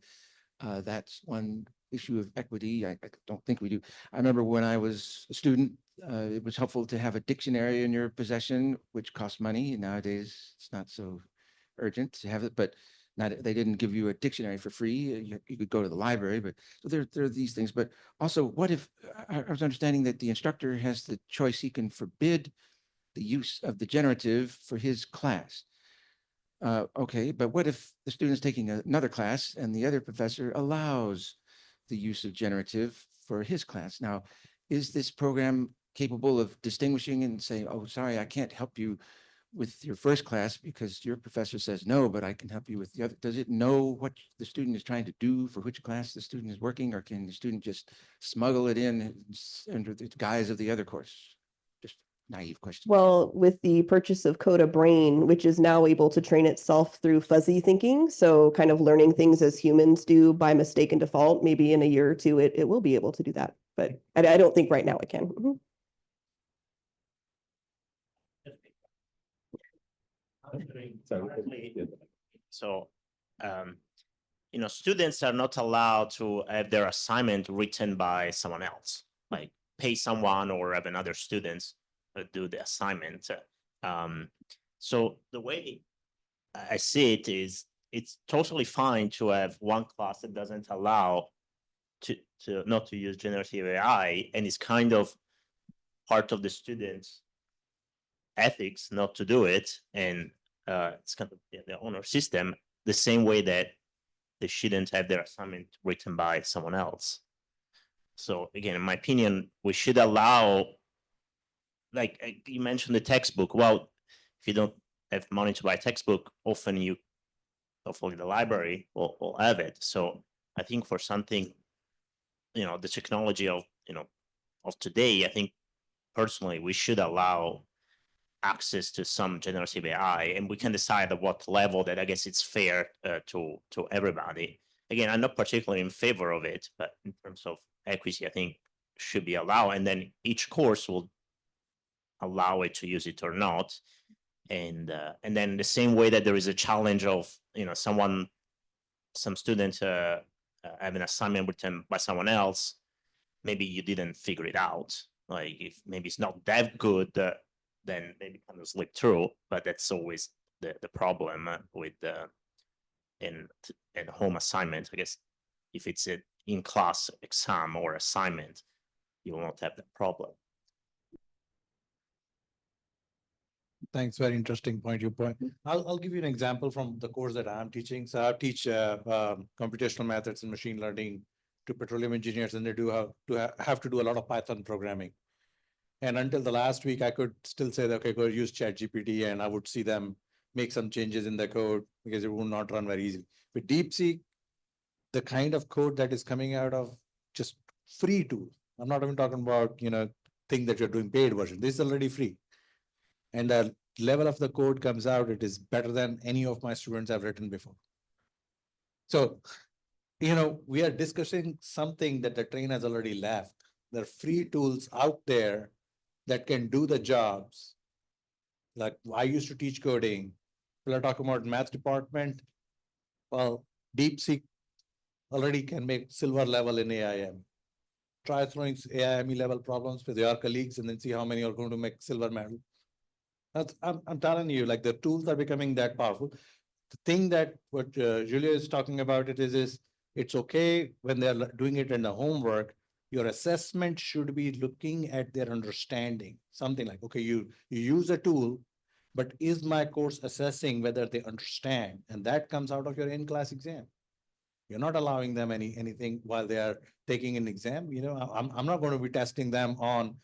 That's one issue of equity. I don't think we do. I remember when I was a student, it was helpful to have a dictionary in your possession, which cost money. Nowadays, it's not so urgent to have it, but they didn't give you a dictionary for free. You could go to the library, but so there are these things. But also, what if I was understanding that the instructor has the choice, he can forbid the use of the generative for his class. Okay, but what if the student's taking another class and the other professor allows the use of generative for his class? Now, is this program capable of distinguishing and saying, oh, sorry, I can't help you with your first class because your professor says no, but I can help you with the other? Does it know what the student is trying to do for which class the student is working, or can the student just smuggle it in under the guise of the other course? Just naive question. Well, with the purchase of Coda Brain, which is now able to train itself through fuzzy thinking, so kind of learning things as humans do by mistake and default, maybe in a year or two, it will be able to do that. But I don't think right now it can. Mhm. So, students are not allowed to have their assignment written by someone else, like pay someone or have another student do the assignment. So the way I see it is, it's totally fine to have one class that doesn't allow to not to use generative AI, and it's kind of part of the students' ethics not to do it, and it's kind of the honor system, the same way that they shouldn't have their assignment written by someone else. So again, in my opinion, we should allow, like you mentioned the textbook. Well, if you don't have money to buy a textbook, often hopefully the library will have it. So I think for something, the technology of today, I think personally we should allow access to some generative AI, and we can decide at what level that I guess it's fair to everybody. Again, I'm not particularly in favor of it, but in terms of equity, I think should be allowed, and then each course will allow it to use it or not. And then the same way that there is a challenge of some student have an assignment written by someone else, maybe you didn't figure it out. Like if maybe it's not that good, then maybe kind of slip through. But that's always the problem with in home assignment. I guess if it's an in-class exam or assignment, you will not have that problem. Thanks. Very interesting point you point. I'll give you an example from the course that I'm teaching. So I teach computational methods and machine learning to petroleum engineers, and they do have to do a lot of Python programming. And until the last week, I could still say that, okay, go use ChatGPT, and I would see them make some changes in the code because it would not run very easily. With DeepSeek, the kind of code that is coming out of just free tools. I'm not even talking about, thing that you're doing paid version. This is already free. And the level of the code comes out, it is better than any of my students have written before. So, we are discussing something that the train has already left. There are free tools out there that can do the jobs. Like I used to teach coding. People are talking about math department. Well, DeepSeek already can make silver level in AIM. Try throwing AIME level problems with your colleagues and then see how many are going to make silver medal. I'm telling you, like the tools are becoming that powerful. The thing that what Julia is talking about is it's okay when they're doing it in the homework. Your assessment should be looking at their understanding. Something like, okay, you use a tool, but is my course assessing whether they understand? And that comes out of your in-class exam. You're not allowing them anything while they are taking an exam. I'm not going to be testing them on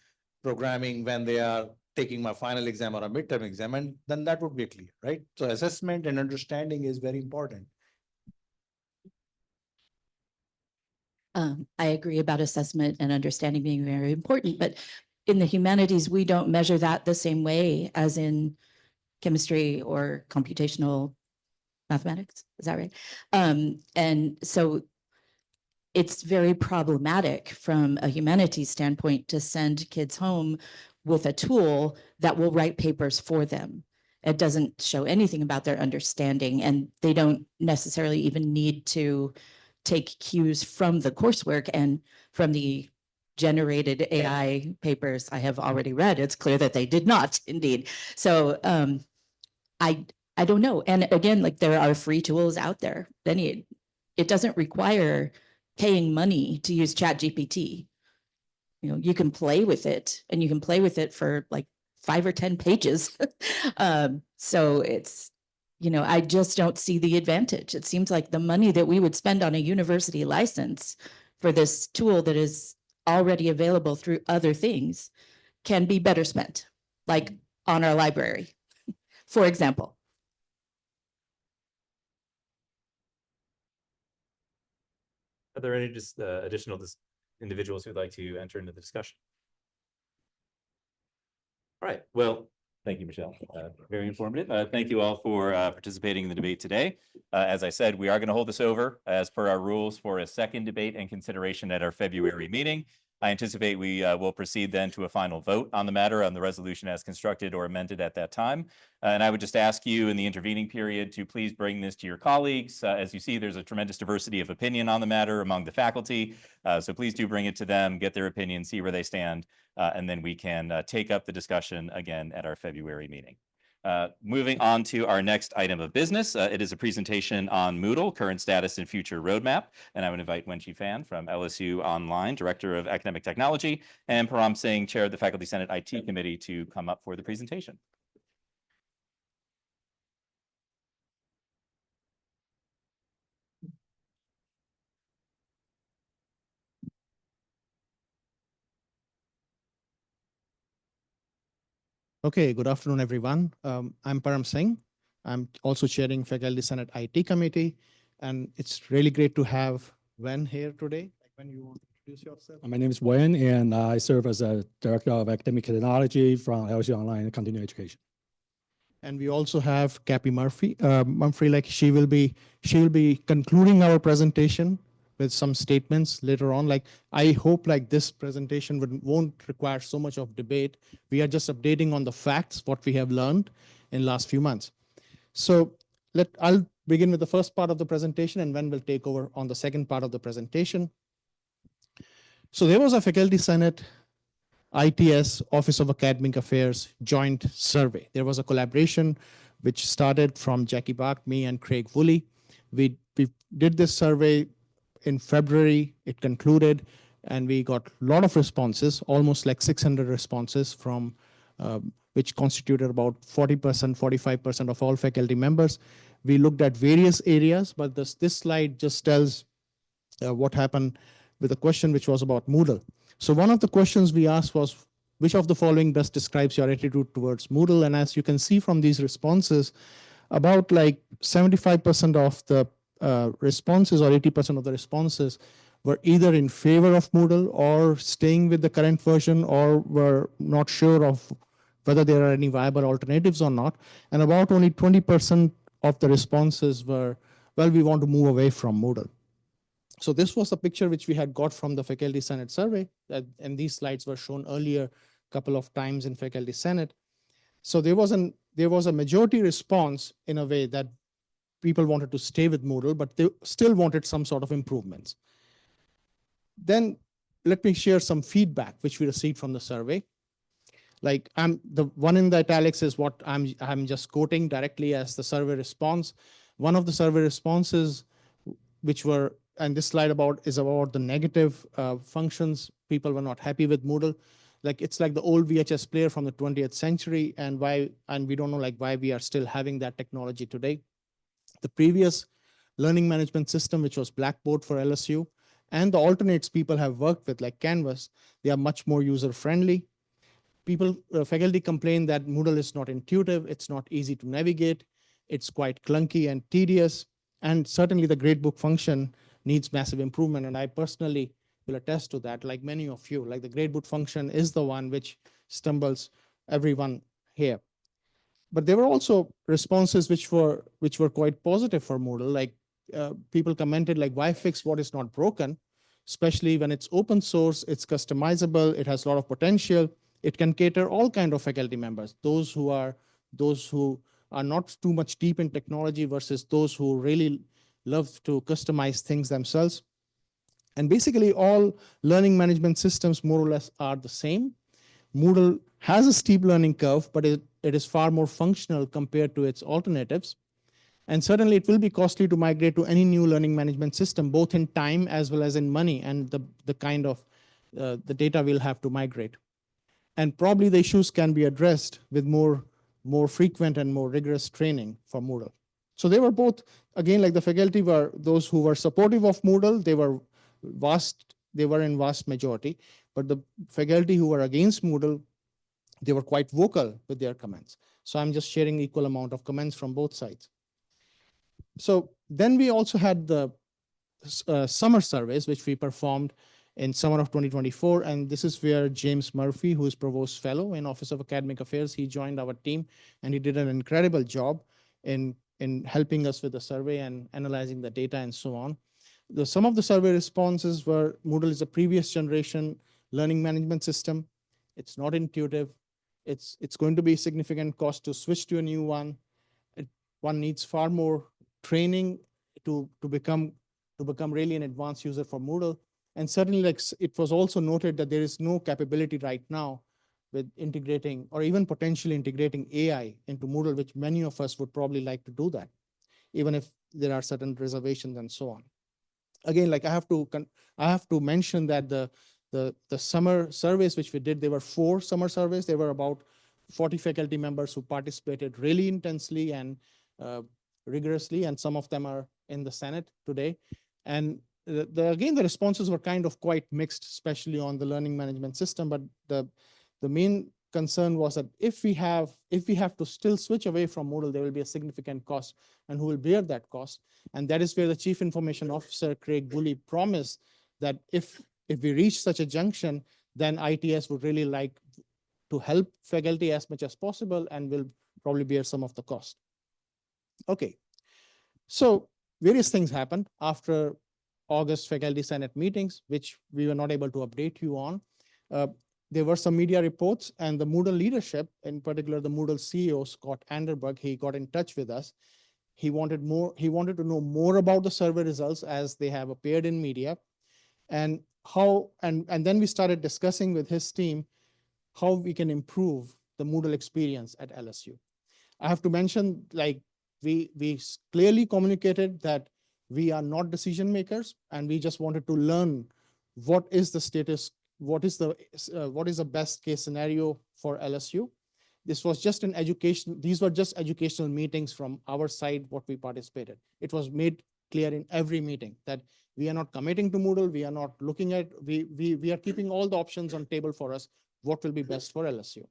programming when they are taking my final exam or a midterm exam, and then that would be clear, right? So assessment and understanding is very important. I agree about assessment and understanding being very important, but in the humanities, we don't measure that the same way as in chemistry or computational mathematics. Is that right? And so it's very problematic from a humanities standpoint to send kids home with a tool that will write papers for them. It doesn't show anything about their understanding, and they don't necessarily even need to take cues from the coursework and from the generated AI papers I have already read. It's clear that they did not indeed. So I don't know. And again, like there are free tools out there. Then it doesn't require paying money to use ChatGPT. You can play with it, and you can play with it for like 5 or 10 pages. So you know, I just don't see the advantage. It seems like the money that we would spend on a university license for this tool that is already available through other things can be better spent, like on our library, for example. Are there any just additional individuals who'd like to enter into the discussion? All right, well, thank you, Michelle. Very informative. Thank you all for participating in the debate today. As I said, we are going to hold this over as per our rules for a second debate and consideration at our February meeting. I anticipate we will proceed then to a final vote on the matter on the resolution as constructed or amended at that time. And I would just ask you in the intervening period to please bring this to your colleagues. As you see, there's a tremendous diversity of opinion on the matter among the faculty. So please do bring it to them, get their opinion, see where they stand, and then we can take up the discussion again at our February meeting. Moving on to our next item of business. It is a presentation on Moodle, current status and future roadmap. And I would invite Wen-Chieh from LSU Online, Director of Academic Technology, and Parampreet Singh, Chair of the Faculty Senate IT Committee, to come up for the presentation. Okay, good afternoon, everyone. I'm Parampreet Singh. I'm also chairing Faculty Senate IT Committee, and it's really great to have Wen here today. Wen, you want to introduce yourself? My name is Wen, and I serve as a Director of Academic Technology from LSU Online and Continuing Education. And we also have Cappy Murphy. Like she will be concluding our presentation with some statements later on. Like I hope like this presentation won't require so much of debate. We are just updating on the facts, what we have learned in last few months. So I'll begin with the first part of the presentation, and Wen will take over on the second part of the presentation. So there was a Faculty Senate ITS, Office of Academic Affairs joint survey. There was a collaboration which started from Jackie Bach, me, and Craig Woolley. We did this survey in February. It concluded, and we got a lot of responses, almost like 600 responses from which constituted about 40%, 45% of all faculty members. We looked at various areas, but this slide just tells what happened with a question which was about Moodle. So one of the questions we asked was, which of the following best describes your attitude towards Moodle? And as you can see from these responses, about like 75% of the responses or 80% of the responses were either in favor of Moodle or staying with the current version, or were not sure of whether there are any viable alternatives or not. And about only 20% of the responses were, well, we want to move away from Moodle. So this was a picture which we had got from the Faculty Senate survey, and these slides were shown earlier a couple of times in Faculty Senate. So there was a majority response in a way that people wanted to stay with Moodle, but they still wanted some sort of improvements. Then let me share some feedback which we received from the survey. Like the one in the italics is what I'm just quoting directly as the survey response. One of the survey responses, which were, and this slide is about the negative functions. People were not happy with Moodle. Like it's like the old VHS player from the 20th century, and we don't know like why we are still having that technology today. The previous learning management system, which was Blackboard for LSU, and the alternates people have worked with, like Canvas, they are much more user-friendly. Faculty complain that Moodle is not intuitive, it's not easy to navigate, it's quite clunky and tedious, and certainly the gradebook function needs massive improvement, and I personally will attest to that, like many of you. Like the gradebook function is the one which stumbles everyone here. But there were also responses which were quite positive for Moodle. Like people commented like, why fix what is not broken? Especially when it's open source, it's customizable, it has a lot of potential. It can cater all kinds of faculty members, those who are not too much deep in technology versus those who really love to customize things themselves. And basically all learning management systems more or less are the same. Moodle has a steep learning curve, but it is far more functional compared to its alternatives. And certainly it will be costly to migrate to any new learning management system, both in time as well as in money and the kind of the data we'll have to migrate. And probably the issues can be addressed with more frequent and more rigorous training for Moodle. So they were both, again, like the faculty were those who were supportive of Moodle, they were in vast majority, but the faculty who were against Moodle, they were quite vocal with their comments. So I'm just sharing equal amount of comments from both sides. So then we also had the summer surveys, which we performed in summer of 2024. And this is where James Murphy, who is Provost Fellow in Office of Academic Affairs, he joined our team and he did an incredible job in helping us with the survey and analyzing the data and so on. Some of the survey responses were Moodle is a previous generation learning management system. It's not intuitive. It's going to be significant cost to switch to a new one. One needs far more training to become really an advanced user for Moodle. And certainly, like it was also noted that there is no capability right now with integrating or even potentially integrating AI into Moodle, which many of us would probably like to do that, even if there are certain reservations and so on. Again, like I have to mention that the summer surveys which we did, there were 4 summer surveys. There were about 40 faculty members who participated really intensely and rigorously, and some of them are in the Senate today. And again, the responses were kind of quite mixed, especially on the learning management system. But the main concern was that if we have to still switch away from Moodle, there will be a significant cost, and who will bear that cost? And that is where the Chief Information Officer, Craig Woolley, promised that if we reach such a junction, then ITS would really like to help faculty as much as possible and will probably bear some of the cost. Okay, so various things happened after August faculty Senate meetings, which we were not able to update you on. There were some media reports, and the Moodle leadership, in particular the Moodle CEO, Scott Anderberg, he got in touch with us. He wanted to know more about the survey results as they have appeared in media, and then we started discussing with his team how we can improve the Moodle experience at LSU. I have to mention, like, we clearly communicated that we are not decision makers, and we just wanted to learn what is the status, what is the best case scenario for LSU. This was just an education. These were just educational meetings from our side, what we participated. It was made clear in every meeting that we are not committing to Moodle. We are not looking at, we are keeping all the options on table for us, what will be best for LSU.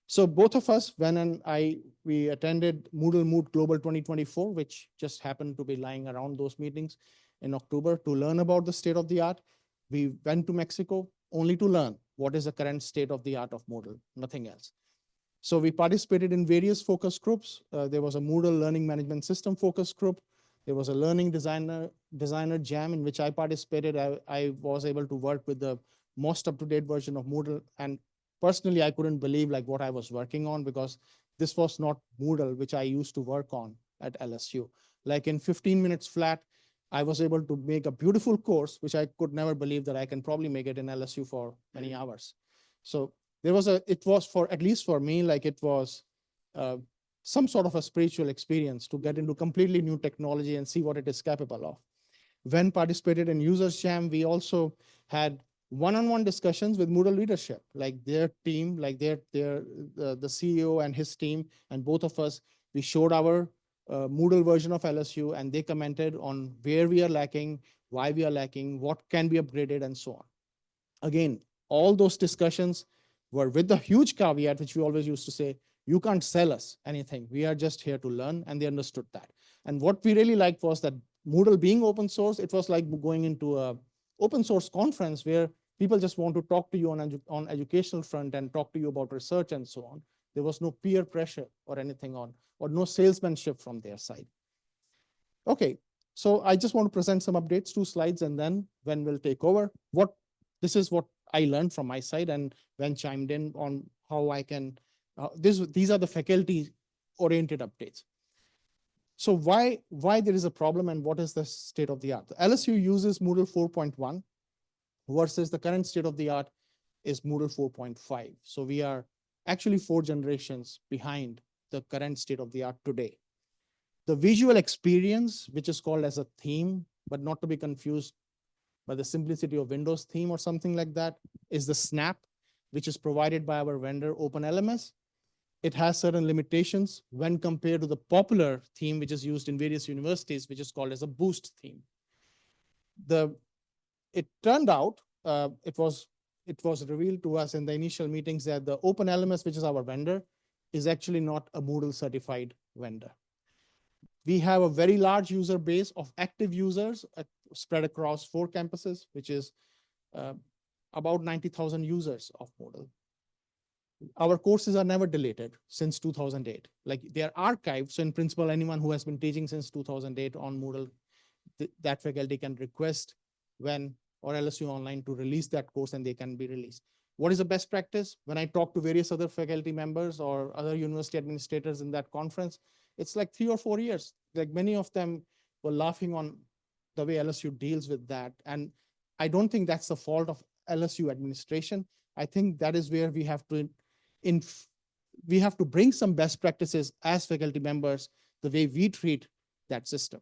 So both of us, Wen and I, we attended Moodle Mood Global 2024, which just happened to be lying around those meetings in October to learn about the state of the art. We went to Mexico only to learn what is the current state of the art of Moodle, nothing else. So we participated in various focus groups. There was a Moodle Learning Management System focus group. There was a Learning Designer Jam in which I participated. I was able to work with the most up-to-date version of Moodle, and personally, I couldn't believe like what I was working on, because this was not Moodle, which I used to work on at LSU. Like in 15 minutes flat, I was able to make a beautiful course, which I could never believe that I can probably make it in LSU for many hours. So it was for, at least for me, like it was some sort of a spiritual experience to get into completely new technology and see what it is capable of. When participated in Users Jam, we also had one-on-one discussions with Moodle leadership, like their team, like the CEO and his team, and both of us, we showed our Moodle version of LSU, and they commented on where we are lacking, why we are lacking, what can be upgraded, and so on. Again, all those discussions were with the huge caveat, which we always used to say, you can't sell us anything. We are just here to learn, and they understood that. And what we really liked was that Moodle being open source, it was like going into a open source conference where people just want to talk to you on educational front and talk to you about research and so on. There was no peer pressure or anything on, or no salesmanship from their side. Okay, so I just want to present some updates, 2 slides, and then Wen will take over. This is what I learned from my side, and Wen chimed in on how I can, these are the faculty-oriented updates. So why there is a problem and what is the state of the art? The LSU uses Moodle 4.1 versus the current state of the art is Moodle 4.5. So we are actually 4 generations behind the current state of the art today. The visual experience, which is called as a theme, but not to be confused by the simplicity of Windows theme or something like that, is the snap, which is provided by our vendor OpenLMS. it has certain limitations when compared to the popular theme, which is used in various universities, which is called as a boost theme. It turned out, it was revealed to us in the initial meetings that the OpenLMS, which is our vendor, is actually not a Moodle certified vendor. We have a very large user base of active users spread across 4 campuses, which is about 90,000 users of Moodle. Our courses are never deleted since 2008. Like they are archived. So in principle, anyone who has been teaching since 2008 on Moodle, that faculty can request Wen or LSU Online to release that course and they can be released. What is the best practice? When I talk to various other faculty members or other university administrators in that conference, it's like 3 or 4 years. Like many of them were laughing on the way LSU deals with that. And I don't think that's the fault of LSU administration. I think that is where we have to bring some best practices as faculty members, the way we treat that system.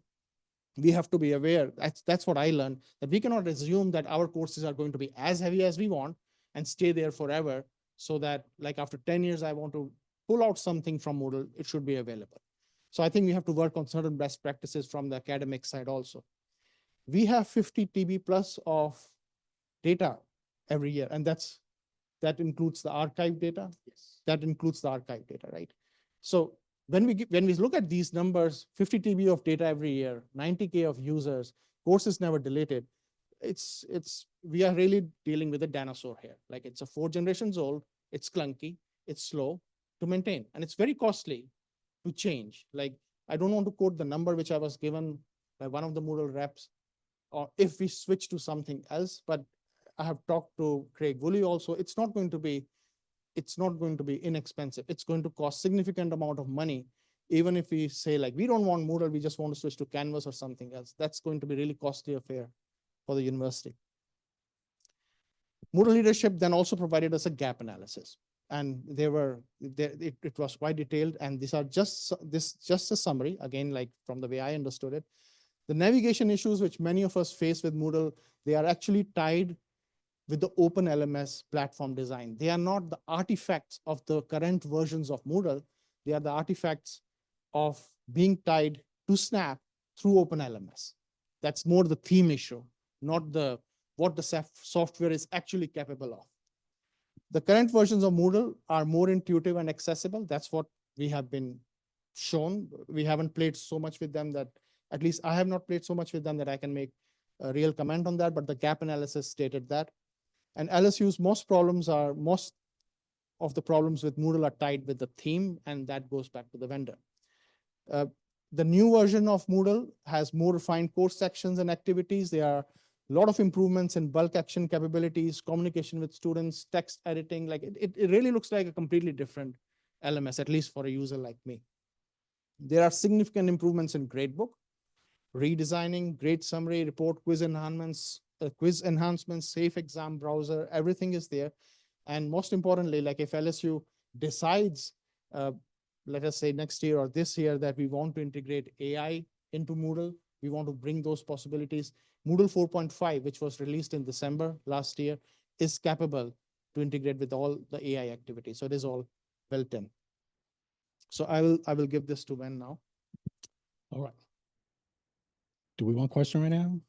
We have to be aware, that's what I learned, that we cannot assume that our courses are going to be as heavy as we want and stay there forever, so that like after 10 years, I want to pull out something from Moodle, it should be available. So I think we have to work on certain best practices from the academic side also. We have 50 TB plus of data every year, and that includes the archive data. Yes. That includes the archive data, right? So when we look at these numbers, 50 TB of data every year, 90K of users, courses never deleted, we are really dealing with a dinosaur here. Like it's a 4 generations old, it's clunky, it's slow to maintain, and it's very costly to change. Like I don't want to quote the number which I was given by one of the Moodle reps, or if we switch to something else, but I have talked to Craig Woolley also. It's not going to be inexpensive. It's going to cost significant amount of money. Even if we say like, we don't want Moodle, we just want to switch to Canvas or something else. That's going to be really costly affair for the university. Moodle leadership then also provided us a gap analysis. And it was quite detailed. And these are just a summary, again, like from the way I understood it. The navigation issues which many of us face with Moodle, they are actually tied with the OpenLMS platform design. They are not the artifacts of the current versions of Moodle. They are the artifacts of being tied to Snap through OpenLMS. That's more the theme issue, not what the software is actually capable of. The current versions of Moodle are more intuitive and accessible. That's what we have been shown. We haven't played so much with them that, at least I have not played so much with them that I can make a real comment on that, but the gap analysis stated that. And LSU's most of the problems with Moodle are tied with the theme, and that goes back to the vendor. The new version of Moodle has more refined course sections and activities. There are a lot of improvements in bulk action capabilities, communication with students, text editing. Like it really looks like a completely different LMS, at least for a user like me. There are significant improvements in gradebook, redesigning, grade summary, report quiz enhancements, safe exam browser, everything is there. And most importantly, like if LSU decides, let us say next year or this year, that we want to integrate AI into Moodle, we want to bring those possibilities. Moodle 4.5, which was released in December last year, is capable to integrate with all the AI activities. So it is all built in. So I will give this to Wen now. All right. Do we want a question right now?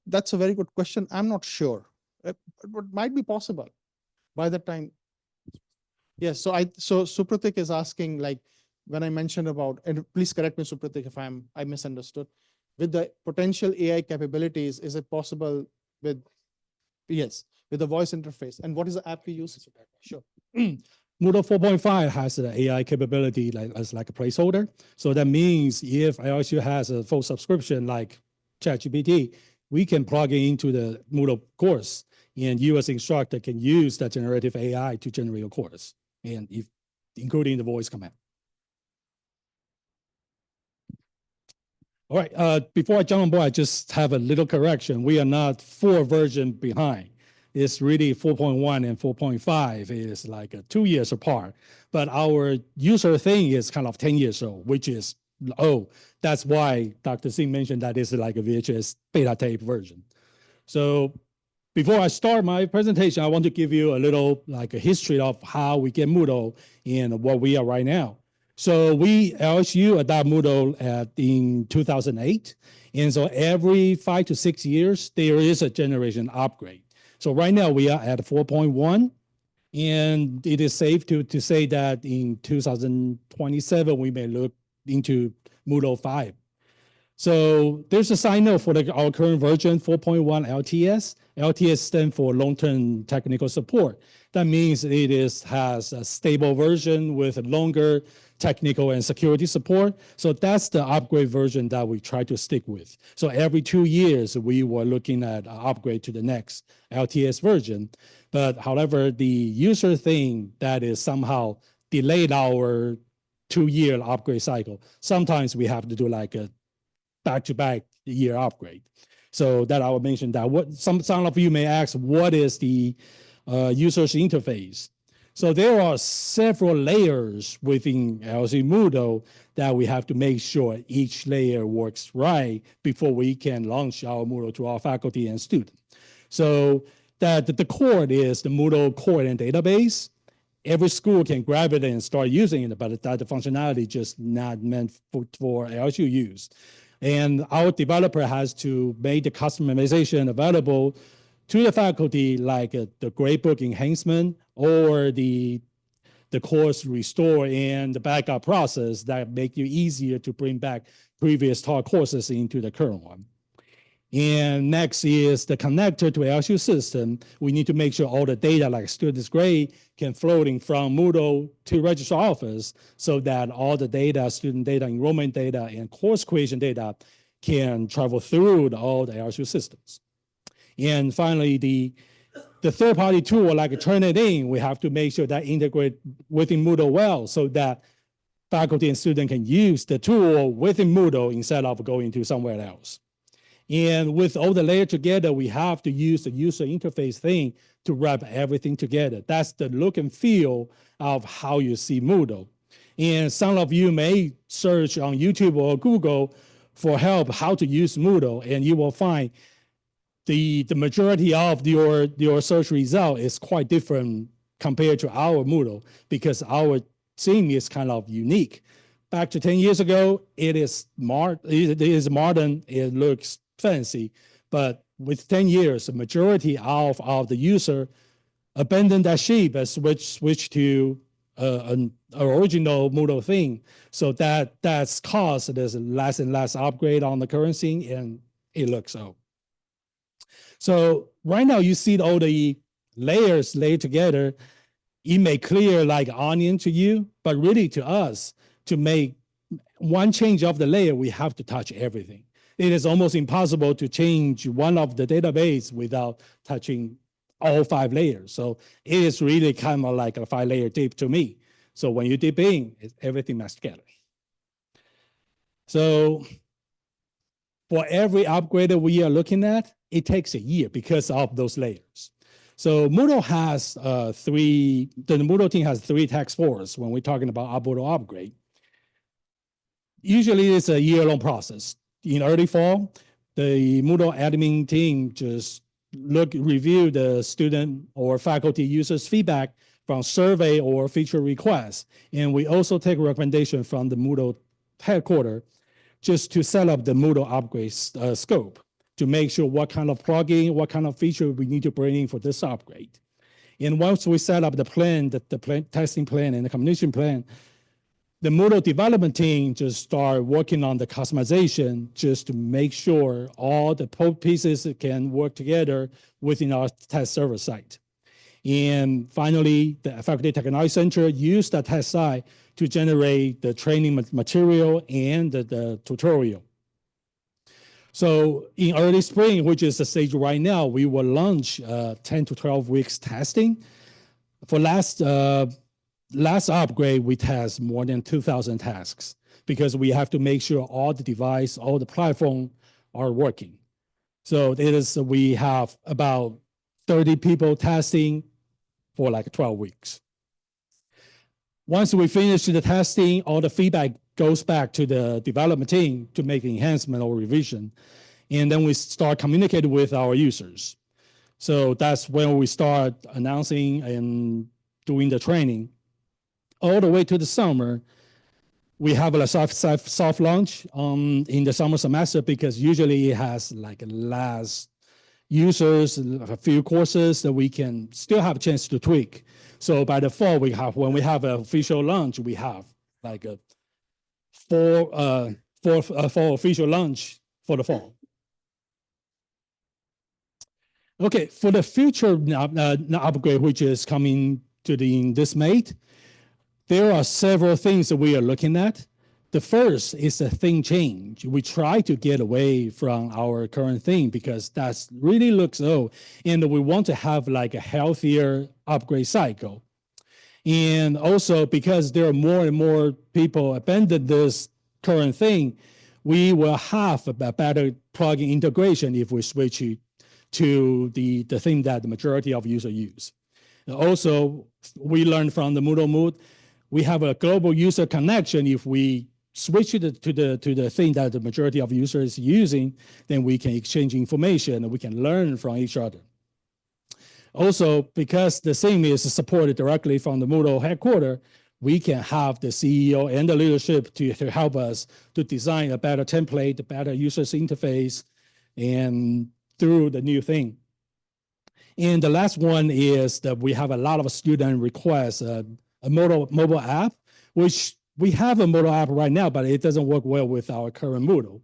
That's a very good question. I'm not sure. It might be possible by the time. Yes. So Supratik is asking, like, when I mentioned about, and please correct me, Supratik, if I misunderstood. With the potential AI capabilities, is it possible with, yes, with the voice interface? And what is the app we use? Sure. Moodle 4.5 has the AI capability as like a placeholder. So that means if LSU has a full subscription like ChatGPT, we can plug it into the Moodle course, and you as instructor can use that generative AI to generate a course, and including the voice command. All right, before I jump on board, I just have a little correction. We are not 4 versions behind. It's really 4.1 and 4.5 is like 2 years apart. But our user thing is kind of 10 years old, which is, oh, that's why Dr. Singh mentioned that it's like a VHS beta tape version. So before I start my presentation, I want to give you a little like a history of how we get Moodle and what we are right now. So LSU adopt Moodle in 2008. And so every 5 to 6 years, there is a generation upgrade. So right now we are at 4.1. And it is safe to say that in 2027, we may look into Moodle 5. So there's a side note for our current version, 4.1 LTS. LTS stands for long-term technical support. That means it has a stable version with longer technical and security support. So that's the upgrade version that we try to stick with. So every 2 years, we were looking at an upgrade to the next LTS version. But however, the user thing that is somehow delayed our 2-year upgrade cycle. Sometimes we have to do like a back-to-back year upgrade. So that I will mention that. What some of you may ask, what is the user's interface? So there are several layers within LSU Moodle that we have to make sure each layer works right before we can launch our Moodle to our faculty and students. So that the core is the Moodle core and database. Every school can grab it and start using it, but that the functionality just not meant for LSU use. And our developer has to make the customization available to the faculty, like the gradebook enhancement or the course restore and the backup process that make you easier to bring back previous taught courses into the current one. And next is the connector to LSU system. We need to make sure all the data like students' grade can floating from Moodle to registrar office so that all the data, student data, enrollment data, and course creation data can travel through all the LSU systems. And finally, the third-party tool, like Turnitin, we have to make sure that integrate within Moodle well so that faculty and student can use the tool within Moodle instead of going to somewhere else. And with all the layers together, we have to use the user interface thing to wrap everything together. That's the look and feel of how you see Moodle. And some of you may search on YouTube or Google for help how to use Moodle, and you will find the majority of your search result is quite different compared to our Moodle because our theme is kind of unique. Back to 10 years ago, it is modern, it looks fancy, but with 10 years, the majority of the user abandoned that shape and switch to an original Moodle thing. So that's caused there's less and less upgrade on the current thing, and it looks so. So right now you see all the layers laid together. It may clear like onion to you, but really to us, to make one change of the layer, we have to touch everything. It is almost impossible to change one of the database without touching all 5 layers. So it is really kind of like a 5-layer dip to me. So when you dip in, everything meshed together. So for every upgrade that we are looking at, it takes a year because of those layers. So Moodle has the Moodle team has 3 task forces when we're talking about Moodle upgrade. Usually it's a year-long process. In early fall, the Moodle admin team just review the student or faculty users' feedback from survey or feature requests. And we also take recommendation from the Moodle headquarters just to set up the Moodle upgrade scope to make sure what kind of plugin, what kind of feature we need to bring in for this upgrade. And once we set up the plan, the testing plan and the communication plan, the Moodle development team just start working on the customization just to make sure all the pieces can work together within our test server site. And finally, the Faculty Technology Center used the test site to generate the training material and the tutorial. So in early spring, which is the stage right now, we will launch 10 to 12 weeks testing. For last upgrade, we test more than 2,000 tasks because we have to make sure all the device, all the platform are working. So we have about 30 people testing for like 12 weeks. Once we finish the testing, all the feedback goes back to the development team to make enhancement or revision. And then we start communicating with our users. So that's when we start announcing and doing the training. All the way to the summer, we have a soft launch in the summer semester because usually it has like last users, a few courses that we can still have a chance to tweak. So by the fall, when we have an official launch, we have like a four official launch for the fall. Okay, for the future upgrade, which is coming to this May, there are several things that we are looking at. The first is the thing change. We try to get away from our current thing because that really looks old, and we want to have like a healthier upgrade cycle. And also because there are more and more people abandon this current thing, we will have a better plugin integration if we switch it to the thing that the majority of users use. And also, we learned from the Moodle, we have a global user connection. If we switch it to the thing that the majority of users is using, then we can exchange information and we can learn from each other. Also, because the Singh is supported directly from the Moodle headquarters, we can have the CEO and the leadership to help us to design a better template, a better user interface, and through the new thing. And the last one is that we have a lot of student requests, a mobile app, which we have a Moodle app right now, but it doesn't work well with our current Moodle.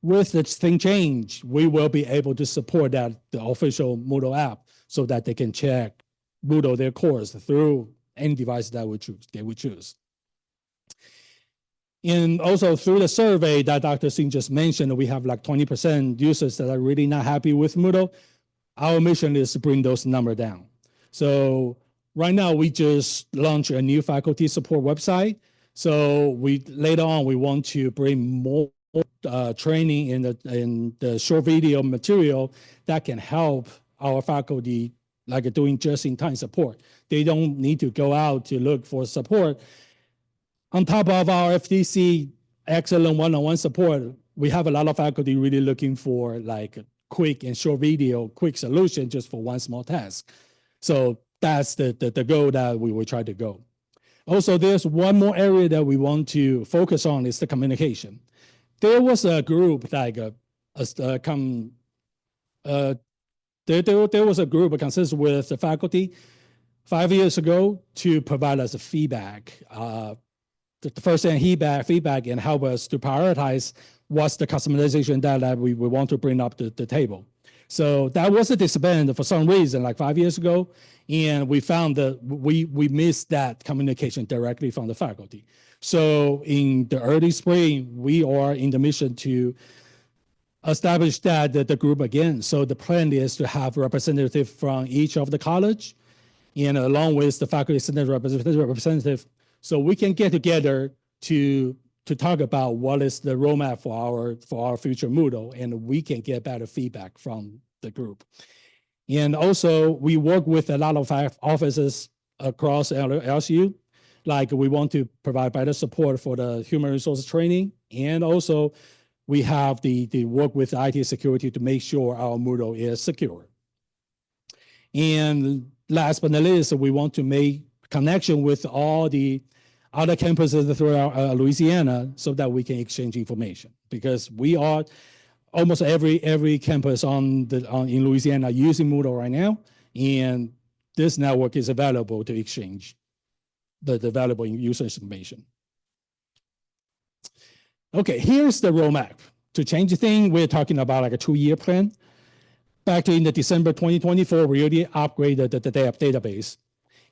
With the thing change, we will be able to support the official Moodle app so that they can check Moodle their course through any device that we choose. And also through the survey that Dr. Singh just mentioned, we have like 20% users that are really not happy with Moodle. Our mission is to bring those numbers down. So right now we just launched a new faculty support website. So later on we want to bring more training in the short video material that can help our faculty like doing just-in-time support. They don't need to go out to look for support. On top of our FTC excellent one-on-one support, we have a lot of faculty really looking for like quick and short video, quick solution just for one small task. So that's the goal that we will try to go. Also, there's one more area that we want to focus on is the communication. There was a group like there was a group that consists with the faculty 5 years ago to provide us a feedback, the first-hand feedback and help us to prioritize what's the customization that we want to bring up to the table. So that was a disband for some reason like 5 years ago, and we found that we missed that communication directly from the faculty. So in the early spring, we are in the mission to establish the group again. So the plan is to have representative from each of the college, and along with the faculty senate representative, so we can get together to talk about what is the roadmap for our future Moodle, and we can get better feedback from the group. And also, we work with a lot of offices across LSU. Like we want to provide better support for the human resources training, and also we have the work with IT security to make sure our Moodle is secure. And last but not least, we want to make connection with all the other campuses throughout Louisiana so that we can exchange information, because we are almost every campus in Louisiana using Moodle right now, and this network is available to exchange the valuable user information. Okay, here's the roadmap. To change the thing, we're talking about like a 2-year plan. Back in the December 2024, we already upgraded the database.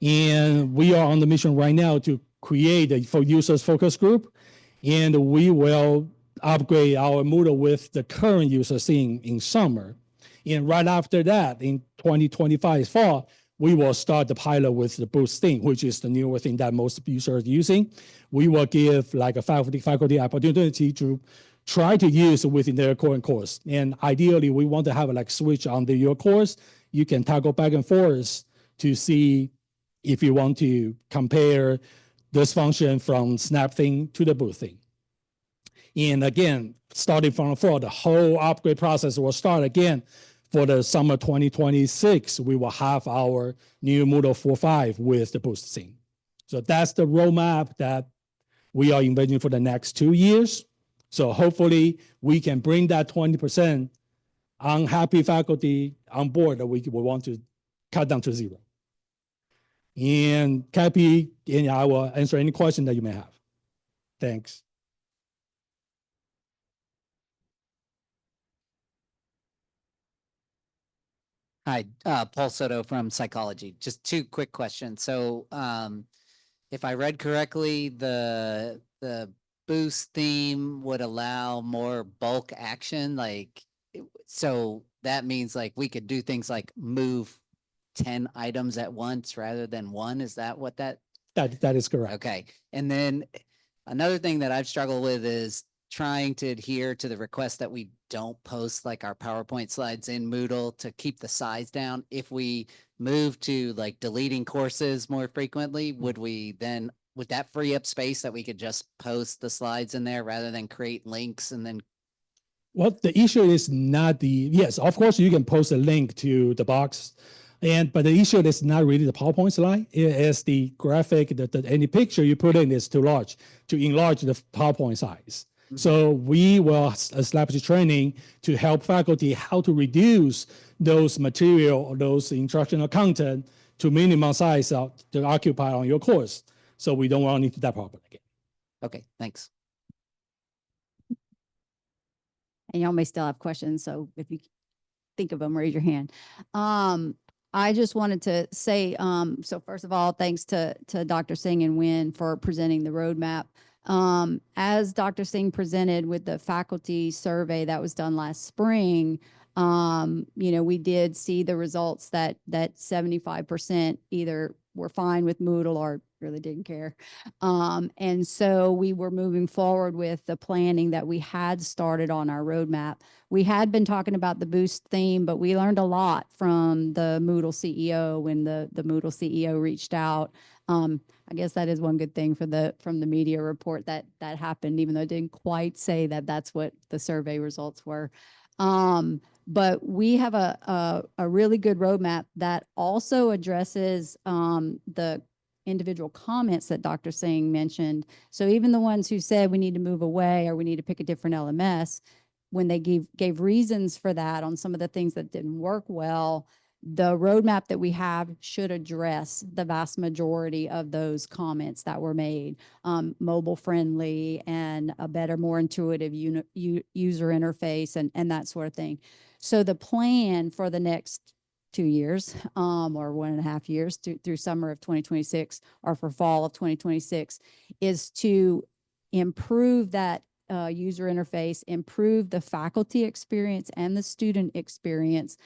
And we are on the mission right now to create a users focus group. And we will upgrade our Moodle with the current user Singh in summer. And right after that, in 2025 fall, we will start the pilot with the Boost thing, which is the newer thing that most users are using. We will give like a faculty opportunity to try to use within their current course. And ideally, we want to have like switch on your course. you can toggle back and forth to see if you want to compare this function from snap thing to the boot thing. And again, starting from the fall, the whole upgrade process will start again for the summer 2026. We will have our new Moodle 4.5 with the boost thing. So that's the roadmap that we are envisioning for the next 2 years. So hopefully we can bring that 20% unhappy faculty on board that we want to cut down to 0. And Cappy, and I will answer any question that you may have. Thanks. Hi, Paul Soto from Psychology. Just 2 quick questions. So if I read correctly, the boost theme would allow more bulk action. So that means like we could do things like move 10 items at once rather than 1. Is that what that is correct? Okay. And then another thing that I've struggled with is trying to adhere to the request that we don't post like our PowerPoint slides in Moodle to keep the size down. If we move to like deleting courses more frequently, would that free up space that we could just post the slides in there rather than create links and then? Well, the issue is not yes, of course you can post a link to the box, but the issue is not really the PowerPoint slide. It is the graphic, any picture you put in is too large to enlarge the PowerPoint size. So we will establish training to help faculty how to reduce those material or those instructional content to minimum size to occupy on your course. So we don't run into that problem again. Okay, thanks. And y'all may still have questions, so if you think of them, raise your hand. I just wanted to say, so first of all, thanks to Dr. Singh and Wen for presenting the roadmap. As Dr. Singh presented with the faculty survey that was done last spring, we did see the results that 75% either were fine with Moodle or really didn't care. And so we were moving forward with the planning that we had started on our roadmap. We had been talking about the boost theme, but we learned a lot from the Moodle CEO when the Moodle CEO reached out. I guess that is one good thing from the media report that happened, even though it didn't quite say that that's what the survey results were. But we have a really good roadmap that also addresses the individual comments that Dr. Singh mentioned. So even the ones who said we need to move away or we need to pick a different LMS, when they gave reasons for that on some of the things that didn't work well, the roadmap that we have should address the vast majority of those comments that were made, mobile friendly and a better, more intuitive user interface and that sort of thing. So the plan for the next 2 years or 1.5 years through summer of 2026 or for fall of 2026 is to improve that user interface, improve the faculty experience and the student experience.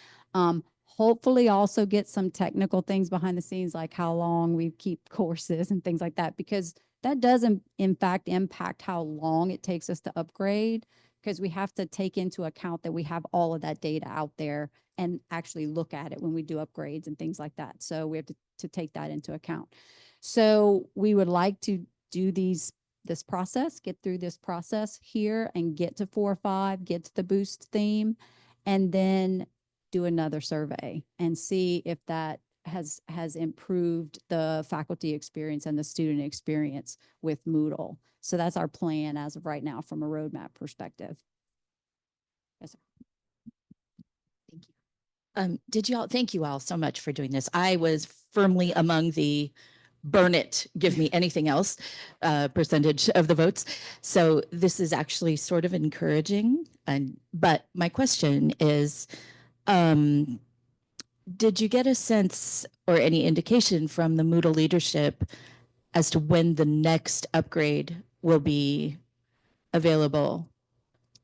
Hopefully also get some technical things behind the scenes, like how long we keep courses and things like that, because that does in fact impact how long it takes us to upgrade, because we have to take into account that we have all of that data out there and actually look at it when we do upgrades and things like that. So we have to take that into account. So we would like to do this process, get through this process here and get to 4.5, get to the boost theme, and then do another survey and see if that has improved the faculty experience and the student experience with Moodle. So that's our plan as of right now from a roadmap perspective. Yes, sir. Thank you. Thank you all so much for doing this. I was firmly among the burn it, give me anything else percentage of the votes. So this is actually sort of encouraging. But my question is, did you get a sense or any indication from the Moodle leadership as to when the next upgrade will be available?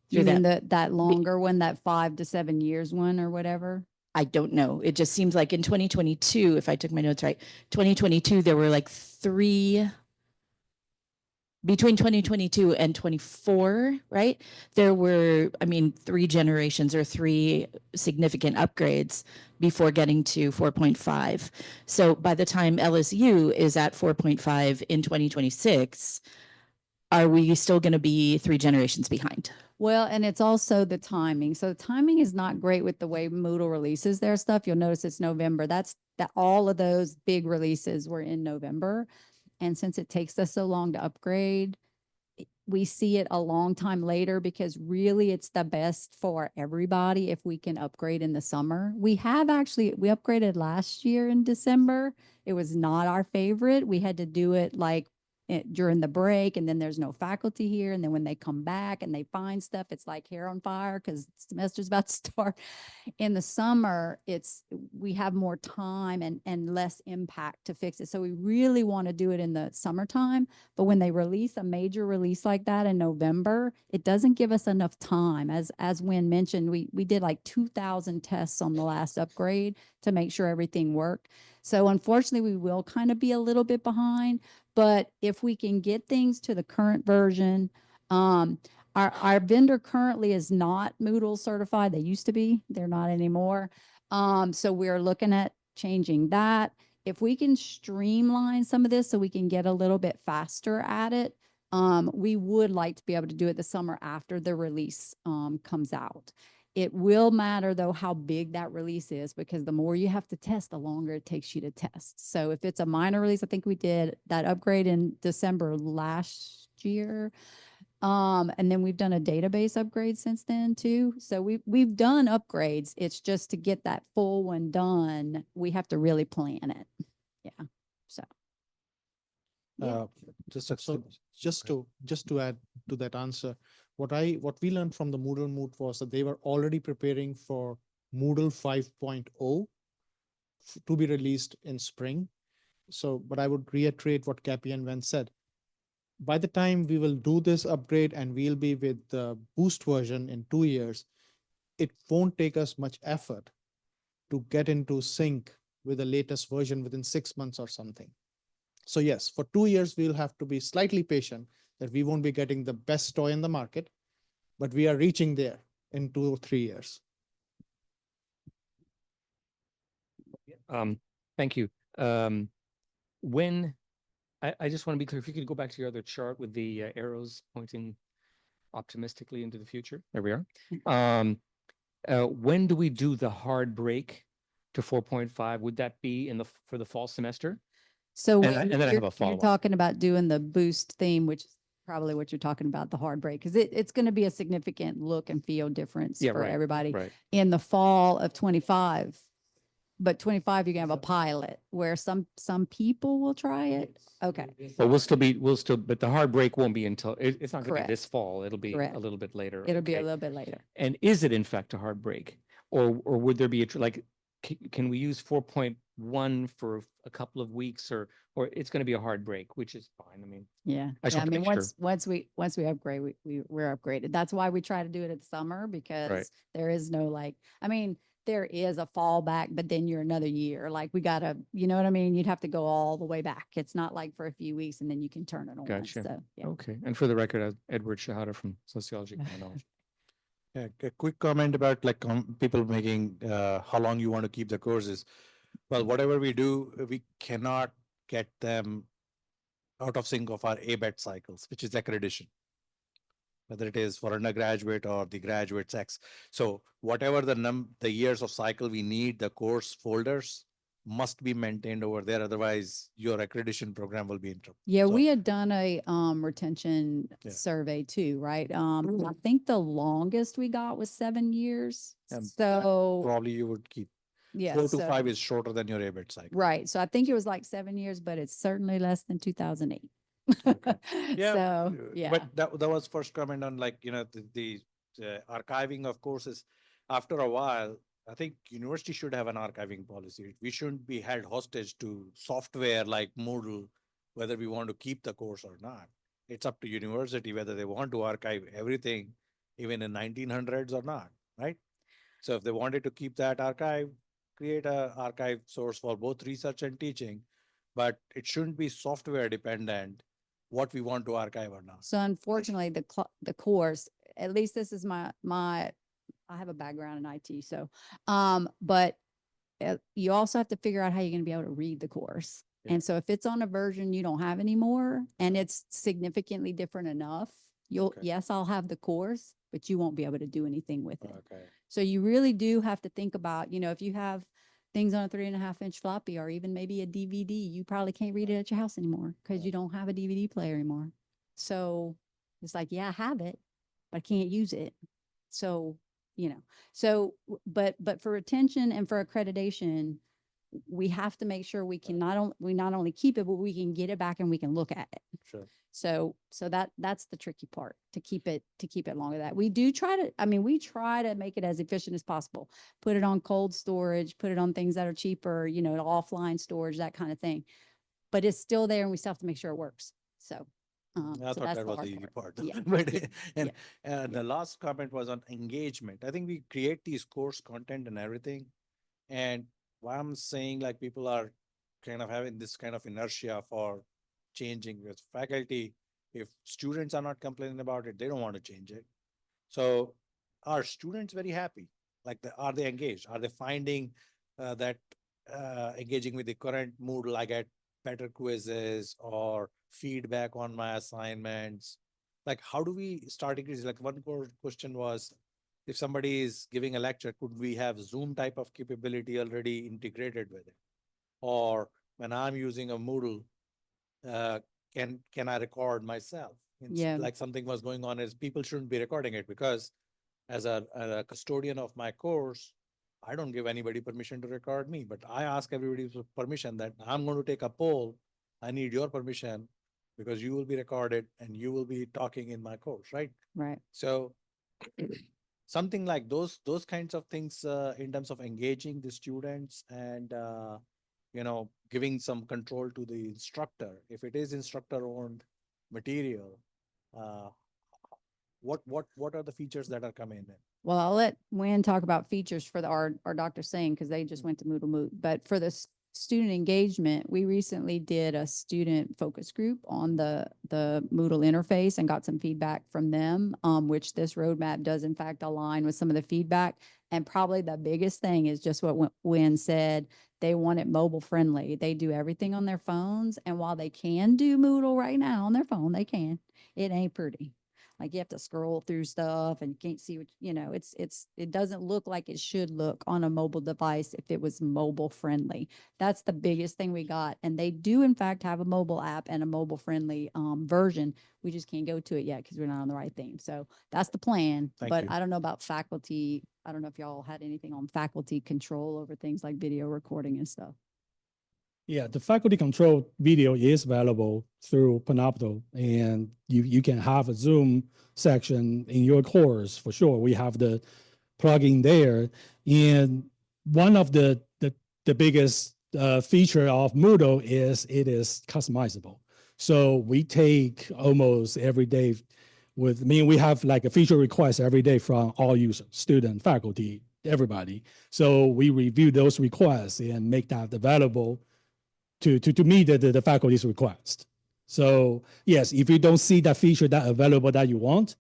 You mean that longer one, that 5 to 7 years one or whatever? I don't know. It just seems like in 2022, if I took my notes right, 2022, there were like 3 between 2022 and 24, right? There were, I mean, 3 generations or 3 significant upgrades before getting to 4.5. So by the time LSU is at 4.5 in 2026, are we still going to be 3 generations behind? Well, and it's also the timing. So the timing is not great with the way Moodle releases their stuff. You'll notice it's November. That's that all of those big releases were in November. And since it takes us so long to upgrade, we see it a long time later because really it's the best for everybody if we can upgrade in the summer. We upgraded last year in December. It was not our favorite. We had to do it like during the break, and then there's no faculty here. And then when they come back and they find stuff, it's like hair on fire because the semester's about to start. In the summer, we have more time and less impact to fix it. So we really want to do it in the summertime. But when they release a major release like that in November, it doesn't give us enough time. As Wen mentioned, we did like 2,000 tests on the last upgrade to make sure everything worked. So unfortunately, we will kind of be a little bit behind. But if we can get things to the current version, our vendor currently is not Moodle certified. They used to be, they're not anymore. So we're looking at changing that. If we can streamline some of this so we can get a little bit faster at it, we would like to be able to do it the summer after the release comes out. It will matter though how big that release is because the more you have to test, the longer it takes you to test. So if it's a minor release, I think we did that upgrade in December last year. And then we've done a database upgrade since then too. So we've done upgrades. It's just to get that full one done, we have to really plan it. Yeah. So. Just to add to that answer, what we learned from the Moodle Moot was that they were already preparing for Moodle 5.0 to be released in spring. So, but I would reiterate what Cappy and Wen said. By the time we will do this upgrade and we'll be with the boost version in 2 years, it won't take us much effort to get into sync with the latest version within 6 months or something. So yes, for 2 years, we'll have to be slightly patient that we won't be getting the best toy in the market, but we are reaching there in 2 or 3 years. Thank you. When I just want to be clear, if you could go back to your other chart with the arrows pointing optimistically into the future. There we are. When do we do the hard break to 4.5? Would that be for the fall semester? So and then I have a you're follow-up. talking about doing the boost theme, which is probably what you're talking about, the hard break, because it's going to be a significant look and feel difference for everybody in the fall of 25. But 25, you're gonna have a pilot where some people will try it. Okay. But but the hard break won't be until, it's not gonna be this fall. It'll be a little bit later. It'll be a little bit later. And is it in fact a hard break? Or would there be can we use 4.1 for a couple of weeks or it's gonna be a hard break, which is fine. I mean. Yeah. I mean, once we upgrade, we're upgraded. That's why we try to do it in the summer because there is no there is a fallback, but then you're another year. Like we gotta, you know what I mean? You'd have to go all the way back. It's not like for a few weeks and then you can turn it on. Gotcha. So, yeah. Okay. And for the record, Edward Shahada from Sociology Criminology. Yeah, a quick comment about people making how long you want to keep the courses. Well, whatever we do, we cannot get them out of sync of our ABET cycles, which is accreditation, whether it is for undergraduate or the graduate sex. So whatever the years of cycle we need, the course folders must be maintained over there. Otherwise, your accreditation program will be in trouble. Yeah, we had done a retention survey too, right? I think the longest we got was 7 years. So probably you would keep. Yeah, 4 to 5 is shorter than your ABET cycle. Right. So I think it was like 7 years, but it's certainly less than 2008. Yeah. So, yeah. But that was first comment on the archiving of courses. After a while, I think university should have an archiving policy. We shouldn't be held hostage to software like Moodle, whether we want to keep the course or not. It's up to university whether they want to archive everything, even in 1900s or not, right? So if they wanted to keep that archive, create a archive source for both research and teaching, but it shouldn't be software dependent what we want to archive or not. So unfortunately, the course, at least this is my, I have a background in IT, so, but you also have to figure out how you're gonna be able to read the course. And so if it's on a version you don't have anymore and it's significantly different enough, yes, I'll have the course, but you won't be able to do anything with it. Okay. So you really do have to think about, if you have things on a 3.5-inch floppy or even maybe a DVD, you probably can't read it at your house anymore because you don't have a DVD player anymore. So it's like, yeah, I have it, but I can't use it. So, but for retention and for accreditation, we have to make sure we can not only keep it, but we can get it back and we can look at it. Sure. So that's the tricky part, to keep it longer. That we do try to, we try to make it as efficient as possible. Put it on cold storage, put it on things that are cheaper, offline storage, that kind of thing. But it's still there and we still have to make sure it works. So. I so thought that's that the was the hard easy part. Yeah. But, Yeah. and the last comment was on engagement. I think we create these course content and everything. And why I'm saying like people are kind of having this kind of inertia for changing with faculty. If students are not complaining about it, they don't want to change it. So are students very happy? Like, are they engaged? Are they finding that engaging with the current Moodle, I get better quizzes or feedback on my assignments? Like, how do we start increasing? Like, one question was, if somebody is giving a lecture, could we have Zoom type of capability already integrated with it? Or when I'm using a Moodle, can I record myself? Yeah. Like something was going on is people shouldn't be recording it, because as a custodian of my course, I don't give anybody permission to record me, but I ask everybody's permission that I'm going to take a poll. I need your permission because you will be recorded and you will be talking in my course, right? Right. So something like those kinds of things in terms of engaging the students and giving some control to the instructor. If it is instructor owned material, what are the features that are coming in? Well, I'll let Wen talk about features for our Dr. Singh, because they just went to Moodle Moot. But for the student engagement, we recently did a student focus group on the Moodle interface and got some feedback from them, which this roadmap does in fact align with some of the feedback. And probably the biggest thing is just what Wen said. They want it mobile friendly. They do everything on their phones. And while they can do Moodle right now on their phone, they can. It ain't pretty. Like, you have to scroll through stuff and you can't see what, it doesn't look like it should look on a mobile device if it was mobile friendly. That's the biggest thing we got. And they do in fact have a mobile app and a mobile friendly version. We just can't go to it yet because we're not on the right theme. So that's the plan. But I don't know about faculty. I don't know if y'all had anything on faculty control over things like video recording and stuff. Yeah, the faculty control video is available through Panopto, and you can have a Zoom section in your course for sure. We have the plugin there, and one of the biggest feature of Moodle is it is customizable. So we take almost every day we have like a feature request every day from all users, student, faculty, everybody. So we review those requests and make that available to meet the faculty's request. So yes, if you don't see that feature that available that you want,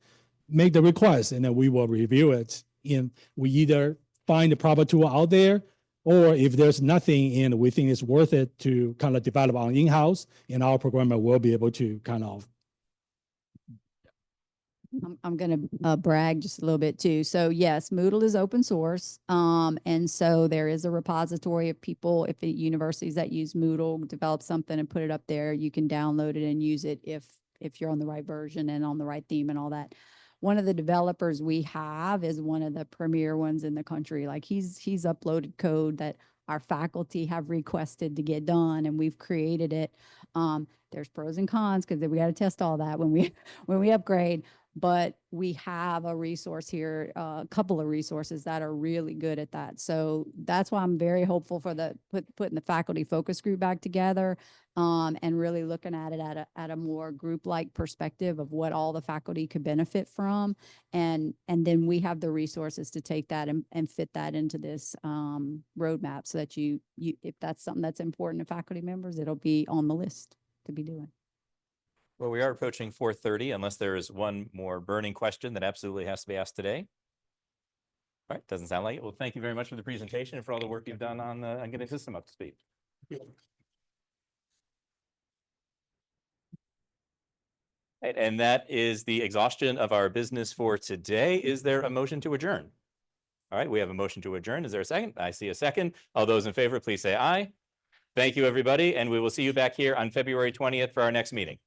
make the request and then we will review it. And we either find the proper tool out there, or if there's nothing and we think it's worth it to kind of develop on in-house, and our programmer will be able to kind of. I'm going to brag just a little bit too. So yes, Moodle is open source. And so there is a repository of people, if the universities that use Moodle develop something and put it up there, you can download it and use it if you're on the right version and on the right theme and all that. One of the developers we have is one of the premier ones in the country. Like, he's uploaded code that our faculty have requested to get done, and we've created it. There's pros and cons because we got to test all that when we upgrade. But we have a resource here, a couple of resources that are really good at that. So that's why I'm very hopeful for putting the faculty focus group back together, and really looking at it at a more group-like perspective of what all the faculty could benefit from. And then we have the resources to take that and fit that into this roadmap, so that you if that's something that's important to faculty members, it'll be on the list to be doing. Well, we are approaching 4:30 unless there is one more burning question that absolutely has to be asked today. All right, doesn't sound like it. Well, thank you very much for the presentation and for all the work you've done on getting the system up to speed. Right, and that is the exhaustion of our business for today. Is there a motion to adjourn? All right, we have a motion to adjourn. Is there a second? I see a second. All those in favor, please say aye. Thank you, everybody, and we will see you back here on February 20th for our next meeting.